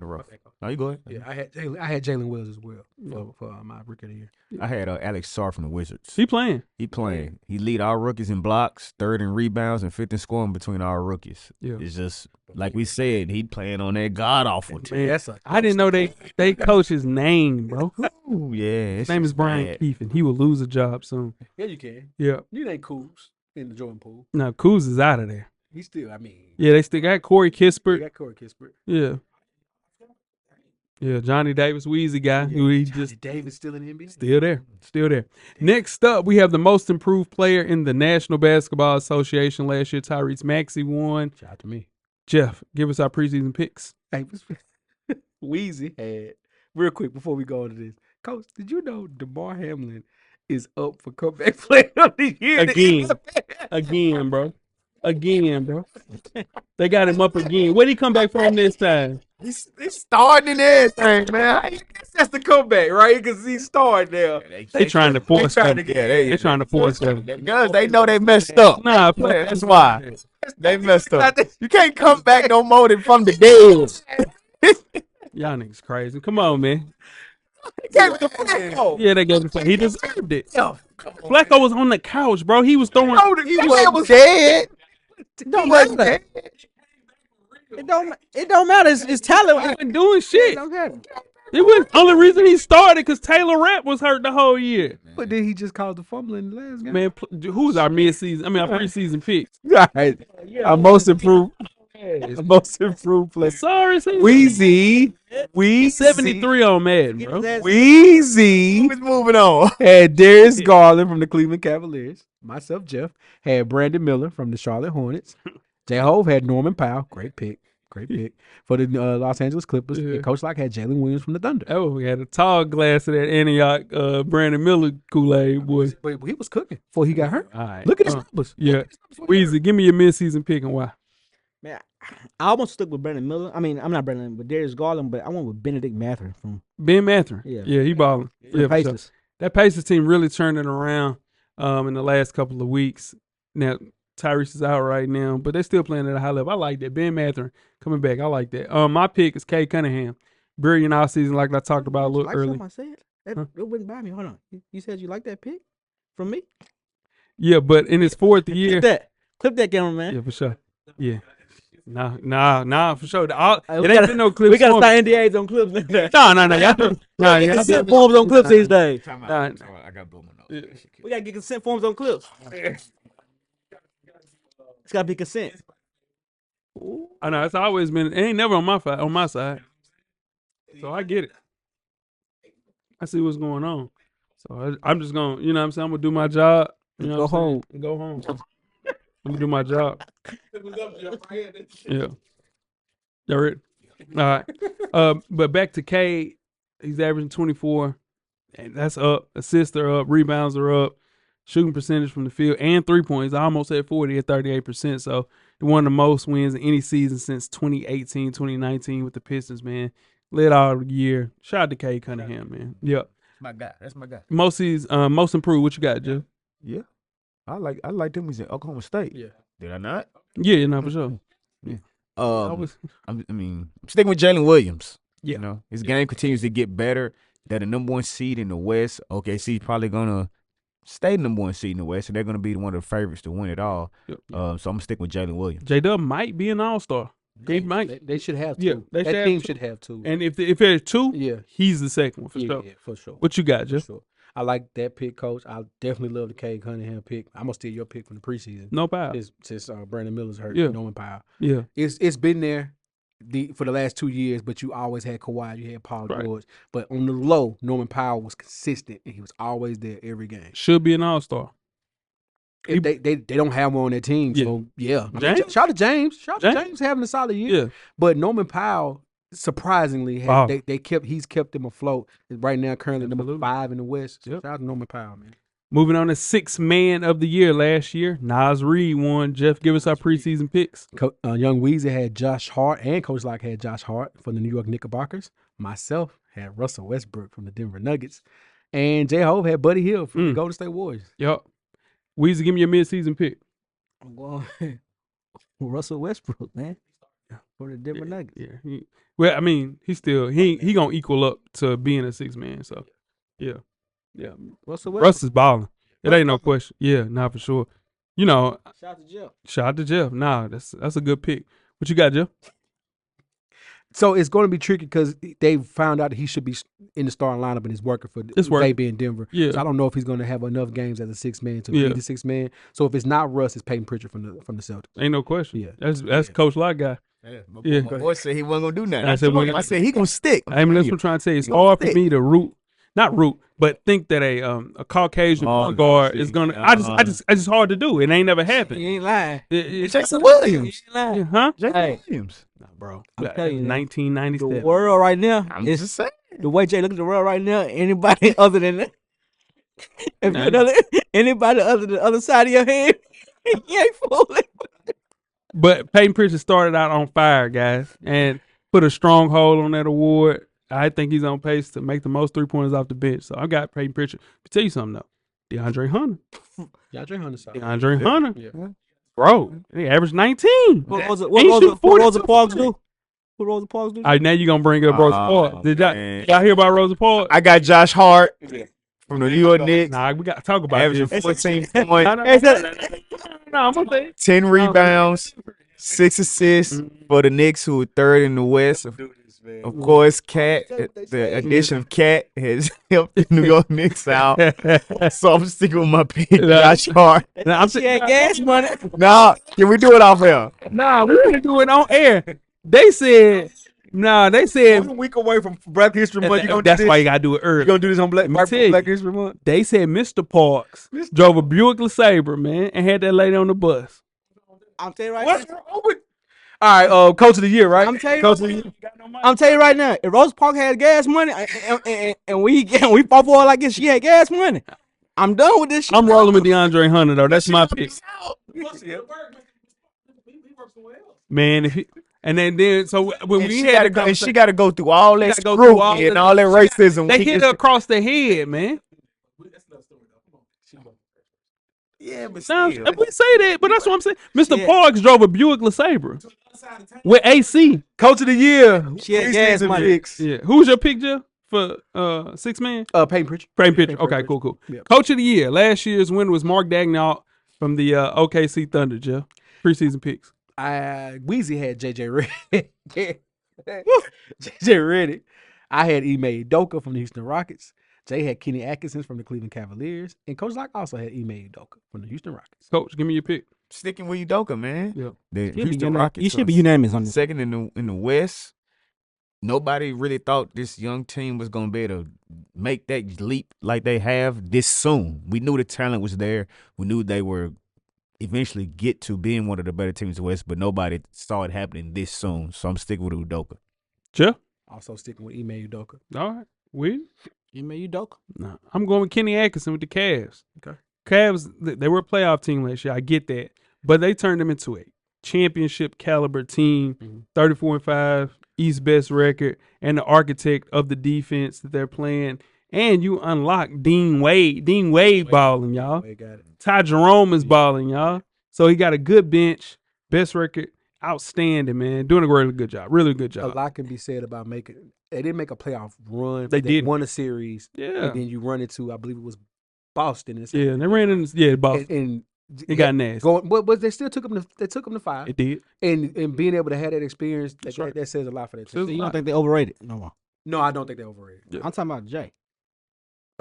No, you go ahead. Yeah, I had Jalen Wells as well for my rookie of the year. I had Alex Sarr from the Wizards. He playing. He playing. He lead our rookies in blocks, 3rd in rebounds, and 5th in scoring between our rookies. Yeah. It's just like we said, he playing on that god awful team. Man, I didn't know they coach his name, bro. Ooh, yeah. His name is Brian Keefe, he will lose a job soon. Yeah, you can. Yeah. You ain't Kuz in the Jordan pool. Now Kuz is out of there. He's still, I mean. Yeah, they still got Corey They Kispert. got Corey Kispert. Yeah. Yeah, Johnny Davis, Weezy guy, who he just Davis still in the NBA. still there. Next up, we have the most improved player in the National Basketball Association last year. Tyrese Maxey won. Shout out to me. Jeff, give us our preseason picks. Hey, Weezy had real quick before we go into this. Coach, did you know DeMar Hamlin is up for comeback player of the year Again, bro. They got him up again. Where'd he come back from this time? He's starting in everything, man. I guess that's the comeback, right? Because he started there. They trying to force him. They trying to force him. Because they know they messed up. Nah, That's why. They messed up. You can't come back no more than from the dead. Y'all niggas crazy. Come on, man. Gave it to Flacco. Yeah, they gave him. He deserved it. Flacco was on the couch, bro. He was throwing. He was dead. It don't matter. It don't matter. It's talent. He wasn't doing shit. It don't matter. It was only reason he started because Taylor Rapp was hurt the whole year. But then he just caused the fumble in the last game. Man, who's our midseason? I mean, our preseason pick. All right. Our most improved. Most improved player. Sorry, Weezy. 73 on Madden, bro. Weezy Who's moving on? had Darius Garland from the Cleveland Cavaliers. Myself, Jeff, had Brandon Miller from the Charlotte Hornets. J. Hove had Norman Powell. Great pick. For the Los Angeles Clippers. Yeah. And Coach Locke had Jalen Williams from the Thunder. Oh, we had a tall glass of that Antioch Brandon Miller Kool-Aid, boy. But he was cooking before he got hurt. All right. Look at his numbers. Yeah. Weezy, give me your midseason pick and why. Man, I almost stuck with Brandon Miller. I mean, I'm not Brandon, but Darius Garland, but I went with Benedict Mathurin from Ben Mathurin. Yeah. He balling. the Yeah, for sure. Pacers. That Pacers team really turned it around in the last couple of weeks. Now, Tyrese is out right now, but they're still playing at a high level. I like that. Ben Mathurin coming back. I like that. My pick is Kay Cunningham. Brilliant all season, like I talked about a little Like early. something I said? It wouldn't buy me. Hold on. You said you like that pick from me? Yeah, but in his fourth year. Clip that camera, man. Yeah, for sure. Yeah. Nah, for sure. It ain't gotta- been no clips. We got to for sign me. NDAs on clips. No. Y'all Consent forms on clips these days. Time out. Nah. Time out. I got to blow my nose. We got to get consent forms on clips. It's got to be consent. I know it's always been. It ain't never on my side. So I get it. I see what's going on. So I'm just gonna, you know what I'm saying? I'm gonna do my job. You know Go what I'm saying? home. And go home. I'm gonna do my job. Yeah. Y'all ready? All right. But back to Cade. He's averaging 24. And that's up. Assists are up. Rebounds are up. Shooting percentage from the field and 3 points. I almost had 40 at 38%. So he won the most wins in any season since 2018, 2019 with the Pistons, man. Led all year. Shout out to Cade Cunningham, man. Yep. My guy. That's my guy. Most improved. What you got, Jeff? Yeah. I like them. He's in Oklahoma State. Yeah. Did I not? Yeah, no, for sure. I'm sticking with Jalen Williams. Yeah. You know, his game continues to get better. They're the number one seed in the West. OKC's probably gonna stay the number one seed in the West, and they're gonna be one of the favorites to win it all. Yep. So I'm gonna stick with Jalen Williams. J-Dub might be an all-star. He might. They should have two. Yeah, they that should have team two. should have two. And if there's two, Yeah. he's the second one for Yeah, sure. yeah, for sure. What you got, For Jeff? sure. I like that pick, Coach. I definitely love the Cade Cunningham pick. I'm gonna steal your pick from the preseason. No power. Since Brandon Miller's hurt, Yeah. Norman Powell. Yeah. It's been there for the last 2 years, but you always had Kawhi, you had Paul Right. George. But on the low, Norman Powell was consistent and he was always there every game. Should be an all-star. If they don't have one on their team, so yeah. I mean, James? shout out to James. Shout out to James? James having a solid year. Yeah. But Norman Powell, surprisingly, Wow. he's kept them afloat. Right now, currently number Absolutely. 5 in the West. Yep. Shout out to Norman Powell, man. Moving on to sixth man of the year last year. Nas Reed won. Jeff, give us our preseason picks. Young Weezy had Josh Hart, and Coach Locke had Josh Hart from the New York Knickerbockers. Myself had Russell Westbrook from the Denver Nuggets. And J-Hove had Buddy Hield from the Golden State Warriors. Yup. Weezy, give me your midseason pick. I'm going with Russell Westbrook, man. For the Denver Nuggets. Yeah. Well, I mean, he gonna equal up to being a six man. So, yeah. Russell Russ Westbrook. is balling. It ain't no question. Yeah, nah, for sure. You know, Shout out to Jeff. shout out to Jeff. Nah, that's a good pick. What you got, Jeff? So it's going to be tricky because they found out that he should be in the starting lineup and he's working for It's working. they be in Denver. Yeah. So I don't know if he's going to have enough games as a six man to Yeah. be the six man. So if it's not Russ, it's Peyton Pritchard from the Celtics. Ain't no question. Yeah. That's Coach Locke guy. Yeah. My boy said he wasn't gonna do nothing. I said, I said he gonna stick. I mean, that's what I'm trying to say. It's You gonna hard for stick. me to not root, but think that a Caucasian point guard is gonna. I just hard to do. It ain't never happened. You ain't lying. It's Jason Williams. You ain't lying. huh? Jason Hey. Williams. Nah, bro. I'm telling you, man. 1997. The world right now I'm is just saying. the way Jay look at the world right now. Anybody other than that, if anybody other than the other side of your head, you ain't fooling. But Peyton Pritchard started out on fire, guys, and put a strong hold on that award. I think he's on pace to make the most 3-pointers off the bench. So I got Peyton Pritchard. But tell you something though, DeAndre Hunter. DeAndre Hunter side. DeAndre Hunter. Yeah. Bro, he averaged 19. What Rosa shoot 42. Parks do? What Rosa Parks do? All right, now you're going to bring up Rosa Parks. Did man. y'all hear about Rosa Parks? I got Josh Hart from the New York Knicks. Nah, we got to talk about Averaging this. 14 No, points, I'm going to say 10 rebounds, 6 assists for the Knicks, who are third in the West. Of course, Cat, the addition of Cat has helped the New York Knicks out. So I'm sticking with my pick, Josh Hart. Nah, I'm She had gas money. Nah, can we do it off air? Nah, we're going to do it on air. They said, One week away from Black History Month. that's why you got to do it You early. gonna do this on Black me tell you. History Month? They said Mr. Parks drove a Buick LeSabre, man, and had that lady on the bus. I'm telling you right What's now. wrong with? All right, Coach of the Year, right? I'm telling you, Coach of the Year. I'm telling you right now. If Rosa Parks had gas money and we fought for her like this, she had gas money. I'm done with this shit. I'm rolling with DeAndre Hunter, though. That's my pick. Man, and then so when And we she had gotta the go, and she conversation, got to go through all that gotta go through all scrutiny and that- all that racism. they hit her across the head, man. Yeah, but Now, still. we say that, but that's what I'm saying. Mr. Yeah. Parks drove a Buick LeSabre with AC. Coach of the year. She had gas preseason money. picks. Yeah, who was your pick, Jeff, for 6 man? Peyton Pritchard. Frame picture. Peyton Okay, Pritchard. cool. Yep. Coach of the year last year's winner was Mark Daigneault from the OKC Thunder. Jeff, preseason picks. Weezy had JJ Redick. JJ Redick. I had Ime Udoka from the Houston Rockets. Jay had Kenny Atkinson from the Cleveland Cavaliers. And Coach Lock also had Ime Udoka from the Houston Rockets. Coach, give me your pick. Sticking with Udoka, man. Yeah. The You Houston Rockets should are be unanimous on this. second in the West. Nobody really thought this young team was going to be able to make that leap like they have this soon. We knew the talent was there. We knew they were eventually get to being one of the better teams in the West, but nobody saw it happening this soon. So I'm sticking with Udoka. Jeff. Also sticking with Ime Udoka. All right. We. Ime Udoka. No, I'm going with Kenny Atkinson with the Cavs. Okay. Cavs, they were a playoff team last year. I get that, but they turned them into a championship caliber team. 34-5, East best record, and the architect of the defense that they're playing. And you unlock Dean Wade. Dean Wade balling, y'all. They got it. Ty Jerome is balling, y'all. So he got a good bench, best record, outstanding, man. Doing a really good job. Really good A job. lot can be said about making. They didn't make a playoff run. They didn't. won a series. Yeah. And then you run into, I believe it was Boston. And Yeah, and they ran in. Yeah, Boston. And It got nasty. Going, but they still took them. They took them to 5. It did. And being able to have that experience, That's right. that says a lot for that Says team. You don't think they overrated no more? No, I don't think they're overrated. Yeah. I'm talking about Jay.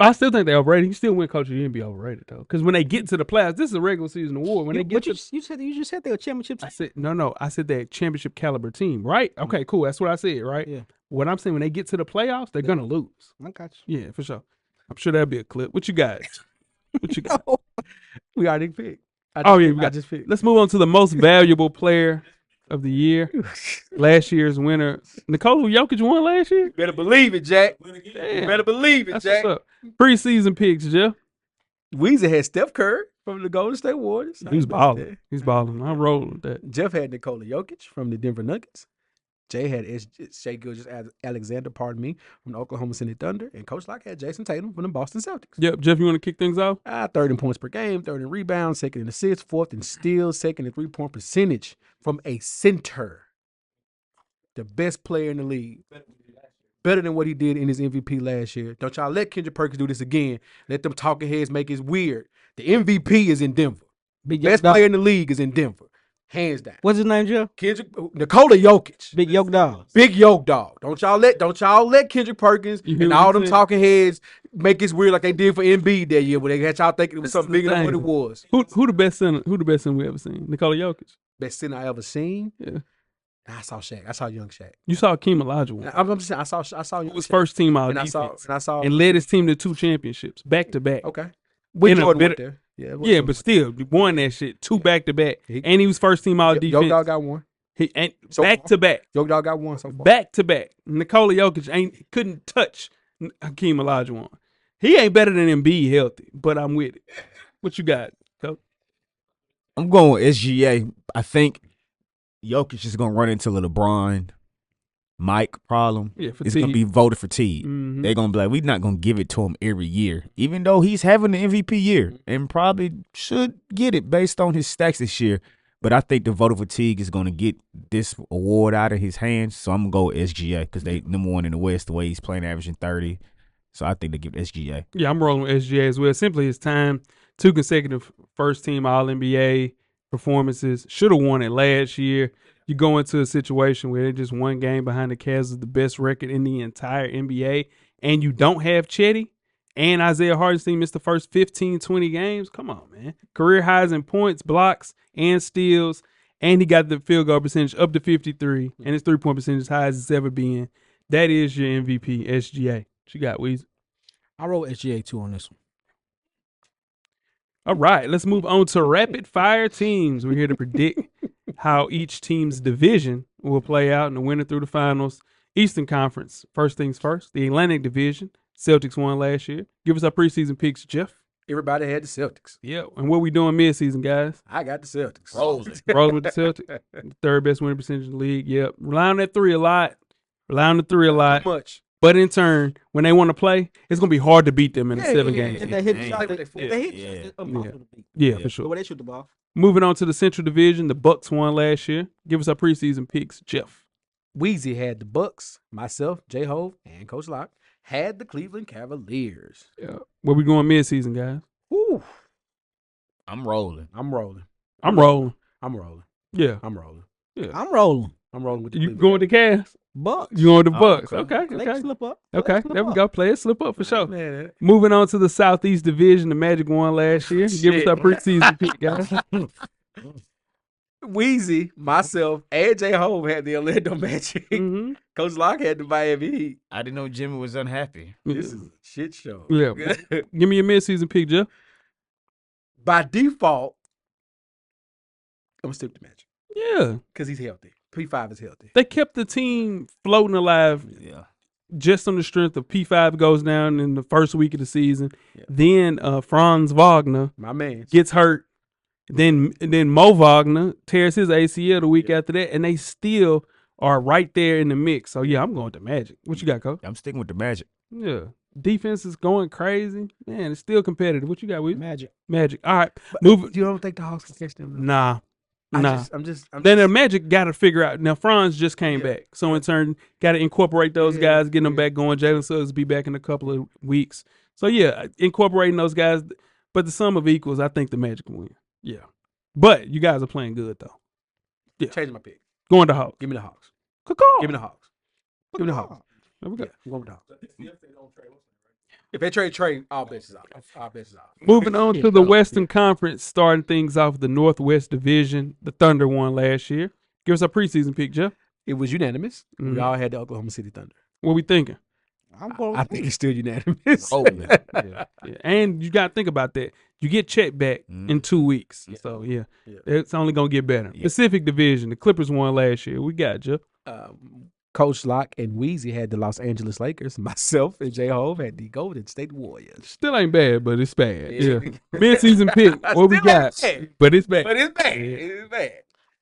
I still think they're overrated. He still win coach of the year and be overrated though. Because when they get to the playoffs, this is a regular season award. When they get But to, you just said they were championship I team. said no. I said they're a championship caliber team, right? Okay, cool. That's what I said, right? Yeah. What I'm saying when they get to the playoffs, they're gonna lose. I got you. Yeah, for sure. I'm sure that'll be a clip. What you got? What you got? We already picked. Oh yeah, we I got. just picked. Let's move on to the most valuable player of the year. Last year's winner, Nikola Jokic won last year. Better believe it, Jack. Damn. Better believe it, That's Jack. what's up. Preseason picks, Jeff. Weezy had Steph Curry from the Golden State Warriors. He's balling. He's balling. I'm rolling with that. Jeff had Nikola Jokic from the Denver Nuggets. Jay had Shai Gilgeous-Alexander, from the Oklahoma City Thunder. And Coach Lock had Jason Tatum from the Boston Celtics. Yep, Jeff, you want to kick things off? Third in points per game, third in rebounds, second in assists, fourth in steals, second in three-point percentage from a center. The best player in the league. Better than what he did in his MVP last year. Don't y'all let Kendrick Perkins do this again. Let them talking heads make it weird. The MVP is in Denver. Best player in the league is in Denver. Hands down. What's his name, Jeff? Nikola Jokic. Big Yoke Dog. Big Yoke Dog. Don't y'all let Kendrick Perkins You hear and what all I'm them saying? talking heads make it weird like they did for Embiid that year, where they had y'all thinking it was This is something the bigger than what thing. it was. Who the best center? Who the best center we ever seen? Nikola Jokic. Best center I ever seen. Yeah. I saw Shaq. I saw young Shaq. You saw Akeem Olajuwon. I'm just saying. I saw Who young was Shaq. first team all and I defense saw and led his team to 2 championships back to back. okay. When In a Jordan went better- there. Yeah, Yeah, but still he won that shit 2 back to back, He- and he was first team all Yoke defense. Dog got one. He and So back far. to back, Yoke Dog got one so far. back to back. Nikola Jokic couldn't touch Hakeem Olajuwon. He ain't better than Embiid healthy, but I'm with it. What you got, Coach? I'm going with SGA. I think Jokic is going to run into the LeBron, Mike problem. Yeah, It's going to be voter fatigue. Mhm. They're going to be like, we're not going to give it to him every year, even though he's having the MVP year and probably should get it based on his stacks this year. But I think the voter fatigue is going to get this award out of his hands. So I'm going to go with SGA because they number one in the West, the way he's playing, averaging 30. So I think they give SGA. Yeah, I'm rolling with SGA as well. Simply his time, 2 consecutive first team All NBA performances. Should have won it last year. You go into a situation where they're just 1 game behind the Cavs with the best record in the entire NBA, and you don't have Chetty, and Isaiah Hartenstein missed the first 15, 20 games. Come on, man. Career highs in points, blocks, and steals, and he got the field goal percentage up to 53, and his 3-point percentage as high as it's ever been. That is your MVP, SGA. What you got, Weezy? I wrote SGA 2 on this one. All right, let's move on to rapid fire teams. We're here to predict how each team's division will play out and the winner through the finals. Eastern Conference, first things first. The Atlantic Division, Celtics won last year. Give us our preseason picks, Jeff. Everybody had the Celtics. Yep. And what we doing midseason, guys? I got the Celtics. Rolling with the Celtics. Third best winning percentage in the league. Yep. Rely on that three a lot. Too much. But in turn, when they want to play, it's going to be hard to beat them in a 7 games. If they hit the Yeah. shot, if they hit Yeah. it's impossible to beat. Yeah, for sure. The way they shoot the ball. Moving on to the Central Division, the Bucks won last year. Give us our preseason picks, Jeff. Weezy had the Bucks. Myself, J-Hove, and Coach Locke had the Cleveland Cavaliers. Yeah. Where we going midseason, guys? Woo. I'm rolling. I'm rolling. I'm rolling. I'm rolling. Yeah. I'm rolling. I'm rolling. I'm rolling with the You Cleveland. going with the Cavs? Bucks. You going with the Oh, Bucks? okay. Okay. Lakers slip up. Okay. Slip There we up. go. Play it. Slip up for sure. Man, Moving on to the Southeast Division, the Magic won last year. Give us our preseason pick, guys. Weezy, myself, and J-Hove had the Orlando Magic. Mm-hmm. Coach Locke had the Miami Heat. I didn't know Jimmy was unhappy. This is a shit show. Yeah. Give me your midseason pick, Jeff. By default, I'm going to stick with the Magic Yeah. because he's healthy. P5 is healthy. They kept the team floating alive Yeah. just on the strength of P5 goes down in the first week of the season. Yeah. Then Franz Wagner My man. gets hurt. Then Mo Wagner tears his ACL the week after that, and they still are right there in the mix. So yeah, I'm going with the Magic. What you got, Coach? I'm sticking with the Magic. Yeah, defense is going crazy. Man, it's still competitive. What you got with Magic. Magic? All right, moving. You don't think the Hawks can catch them? Nah. I'm just. Then the Magic got to figure out. Now Franz just came back, so in turn, got to incorporate those guys, getting them back going. Jalen Suggs be back in a couple of weeks. So yeah, incorporating those guys. But the sum of equals, I think the Magic will win. Yeah, but you guys are playing good though. Change my pick. Going to Hawks. Give me the Hawks. Caw-caw. Give me the Hawks. Give me the Hawks. There we go. Yeah, I'm going with the Hawks. If they trade, all bets is out. All bets is out. Moving on to the Western Conference, starting things off with the Northwest Division. The Thunder won last year. Give us a preseason pick, Jeff. It was unanimous. Mhm. We all had the Oklahoma City Thunder. What we thinking? I'm going. I think it's still unanimous. Rolling. Yeah. And you got to think about that. You get Chet back in 2 weeks. So, yeah, it's only going to get better. Yeah. Pacific Division, the Clippers won last year. We got Jeff. Coach Locke and Weezy had the Los Angeles Lakers. Myself and J-Hove had the Golden State Warriors. Still ain't bad, but it's bad. Yeah. Mid-season pick. What we Still got? ain't bad. But it's bad. But it's bad. Yeah. It's bad.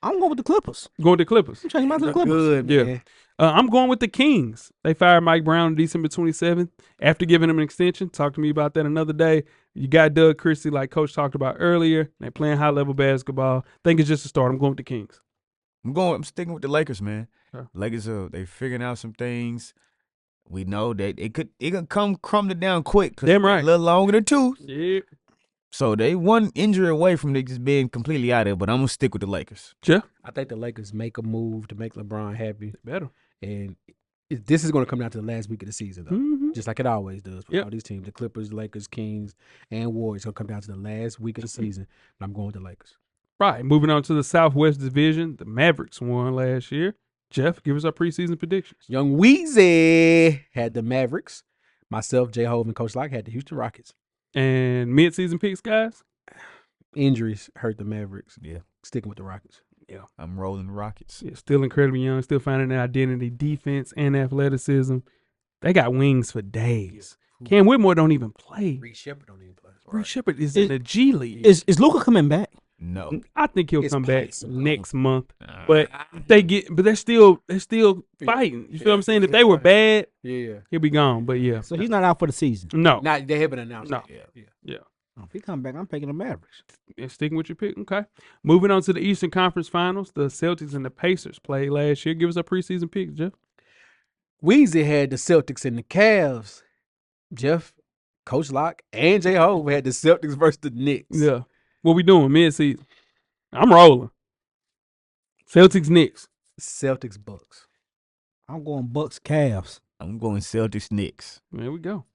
I'm going with the Clippers. Going to Clippers. I'm changing my to the Clippers. Good, Yeah. man. I'm going with the Kings. They fired Mike Brown on December 27th after giving him an extension. Talk to me about that another day. You got Doug Christie, like Coach talked about earlier. They're playing high-level basketball. Think it's just a start. I'm going with the Kings. I'm sticking with the Lakers, man. Okay. Lakers they figuring out some things. We know that it could come crumbling down quick. 'Cause Damn right. A little longer than 2. Yeah. So they one injury away from they just being completely out of there, but I'm gonna stick with the Lakers. Jeff? I think the Lakers make a move to make LeBron happy. Better. And this is going to come down to the last week of the season, though. Mm-hmm. Just like it always does for Yep. all these teams. The Clippers, Lakers, Kings, and Warriors. Going to come down to the last week of the season. And I'm going with the Lakers. Right. Moving on to the Southwest Division, the Mavericks won last year. Jeff, give us our preseason predictions. Young Weezy had the Mavericks. Myself, J-Hove, and Coach Locke had the Houston Rockets. And mid-season picks, guys? Injuries hurt the Mavericks. Yeah. Sticking with the Rockets. I'm rolling the Rockets. Yeah, still incredibly young, still finding their identity, defense, and athleticism. They got wings for days. Cam Whitmore don't even play. Reed Shepard don't even play. Reed Shepard is in the G League. Is Luka coming back? No. I think he'll It's come back possible. next month. But they're still fighting. You feel what I'm saying? If they were bad, Yeah. he'll be gone. But yeah. So he's not out for the season. No. Not, they haven't announced No. it. Yeah. Yeah. If he come back, I'm taking the Mavericks. Yeah, sticking with your pick. Okay. Moving on to the Eastern Conference Finals, the Celtics and the Pacers played last year. Give us a preseason pick, Jeff. Weezy had the Celtics and the Cavs. Jeff, Coach Locke, and J-Hove had the Celtics versus the Knicks. Yeah. What we doing mid-season? I'm rolling. Celtics, Knicks. Celtics, Bucks. I'm going Bucks, Cavs. I'm going Celtics Knicks. There we go.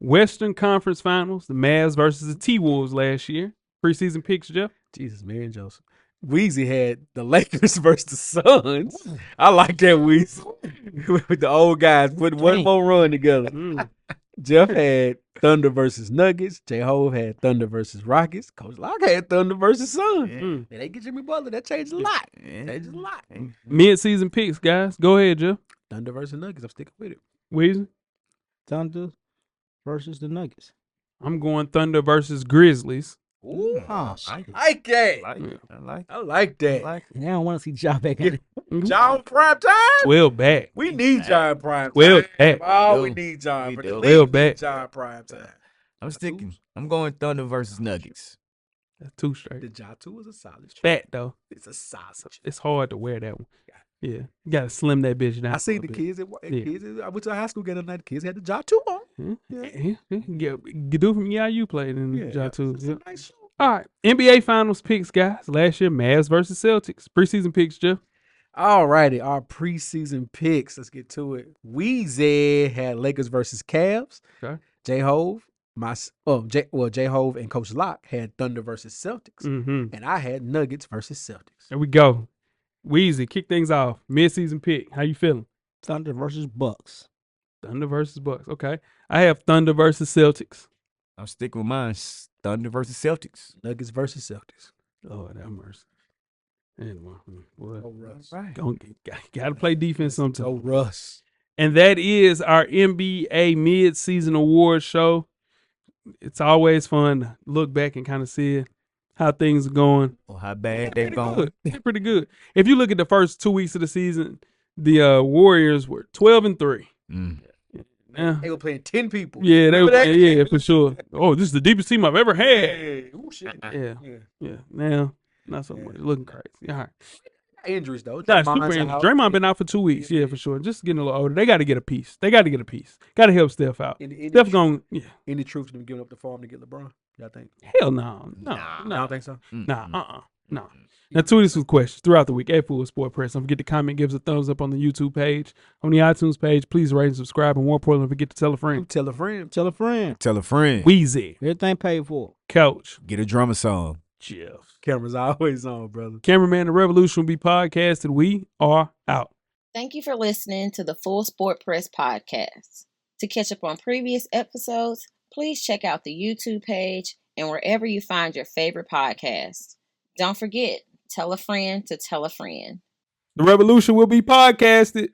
Western Conference Finals, the Mavs versus the T-Wolves last year. Preseason picks, Jeff. Jesus, Mary and Joseph. Weezy had the Lakers versus the Suns. I like that, Weezy. With the old guys putting one more run together. Jeff had Thunder versus Nuggets. J-Hove had Thunder versus Rockets. Coach Locke had Thunder versus Suns. Mm. They didn't get Jimmy Butler. That changed a lot. Changed a lot. Mid-season picks, guys. Go ahead, Jeff. Thunder versus Nuggets. I'm sticking with it. Weezy. Thunder versus the Nuggets. I'm going Thunder versus Grizzlies. Ooh, Oh, I like that. I like that. Now I don't want to see Ja back in it. John prime time. 12 back. We need John prime time. 12 back. Oh, we need John. We For do. the 12 league back. need John prime time. I'm going Thunder versus Nuggets. That's 2 straight. The Ja 2 is a solid. choice. Fat though. It's a sausage. It's hard to wear that one. Yeah, you gotta slim that bitch down. I see the kids. I went to high school getting night. The kids had the Ja 2 on. Yeah. Get from you played in Ja too. It's a nice show. All right, NBA Finals picks, guys. Last year, Mavs versus Celtics. Preseason picks, Jeff. All righty, our preseason picks. Let's get to it. Weezy had Lakers versus Cavs. Okay. J-Hove, J-Hove and Coach Locke had Thunder versus Celtics. Mm-hmm. And I had Nuggets versus Celtics. There we go. Weezy, kick things off. Midseason pick. How you feeling? Thunder versus Bucks. Thunder versus Bucks. Okay. I have Thunder versus Celtics. I'm sticking with mine. Thunder versus Celtics. Nuggets versus Celtics. Lord have mercy. Anyway, Go Russ. gotta play defense sometimes. Go Russ. And that is our NBA mid-season award show. It's always fun to look back and kind of see how things are going. Or how bad they're going. Good. They're pretty good. If you look at the first 2 weeks of the season, the Warriors were 12-3. Yeah. They were playing 10 people. Yeah, they were. Remember that? Yeah, for sure. Oh, this is the deepest team I've ever had. Hey, ooh, shit. Yeah. Now, not so much. Looking crazy. All right. Injuries, though. Nah, Draymond's super injured. out. Draymond been out for 2 weeks. Yeah, for sure. Just getting a little older. They got to get a piece. Got to help Steph out. Steph going. Yeah. Any truth to them giving up the farm to get LeBron? Y'all think? Hell no. I don't think so. No. Now, tweet us with questions throughout the week at Full Sport Press. Don't forget to comment, give us a thumbs up on the YouTube page, on the iTunes page. Please rate and subscribe. And more importantly, don't forget to tell a friend. Tell a friend. Tell a friend. Tell a friend. Weezy, Everything paid for. Coach, Get a drummer song. Jeff. Camera's always on, brother. Cameraman, The Revolution will be podcasted. We are out. Thank you for listening to the Full Sport Press podcast. To catch up on previous episodes, please check out the YouTube page and wherever you find your favorite podcasts. Don't forget, tell a friend to tell a friend. The Revolution will be podcasted.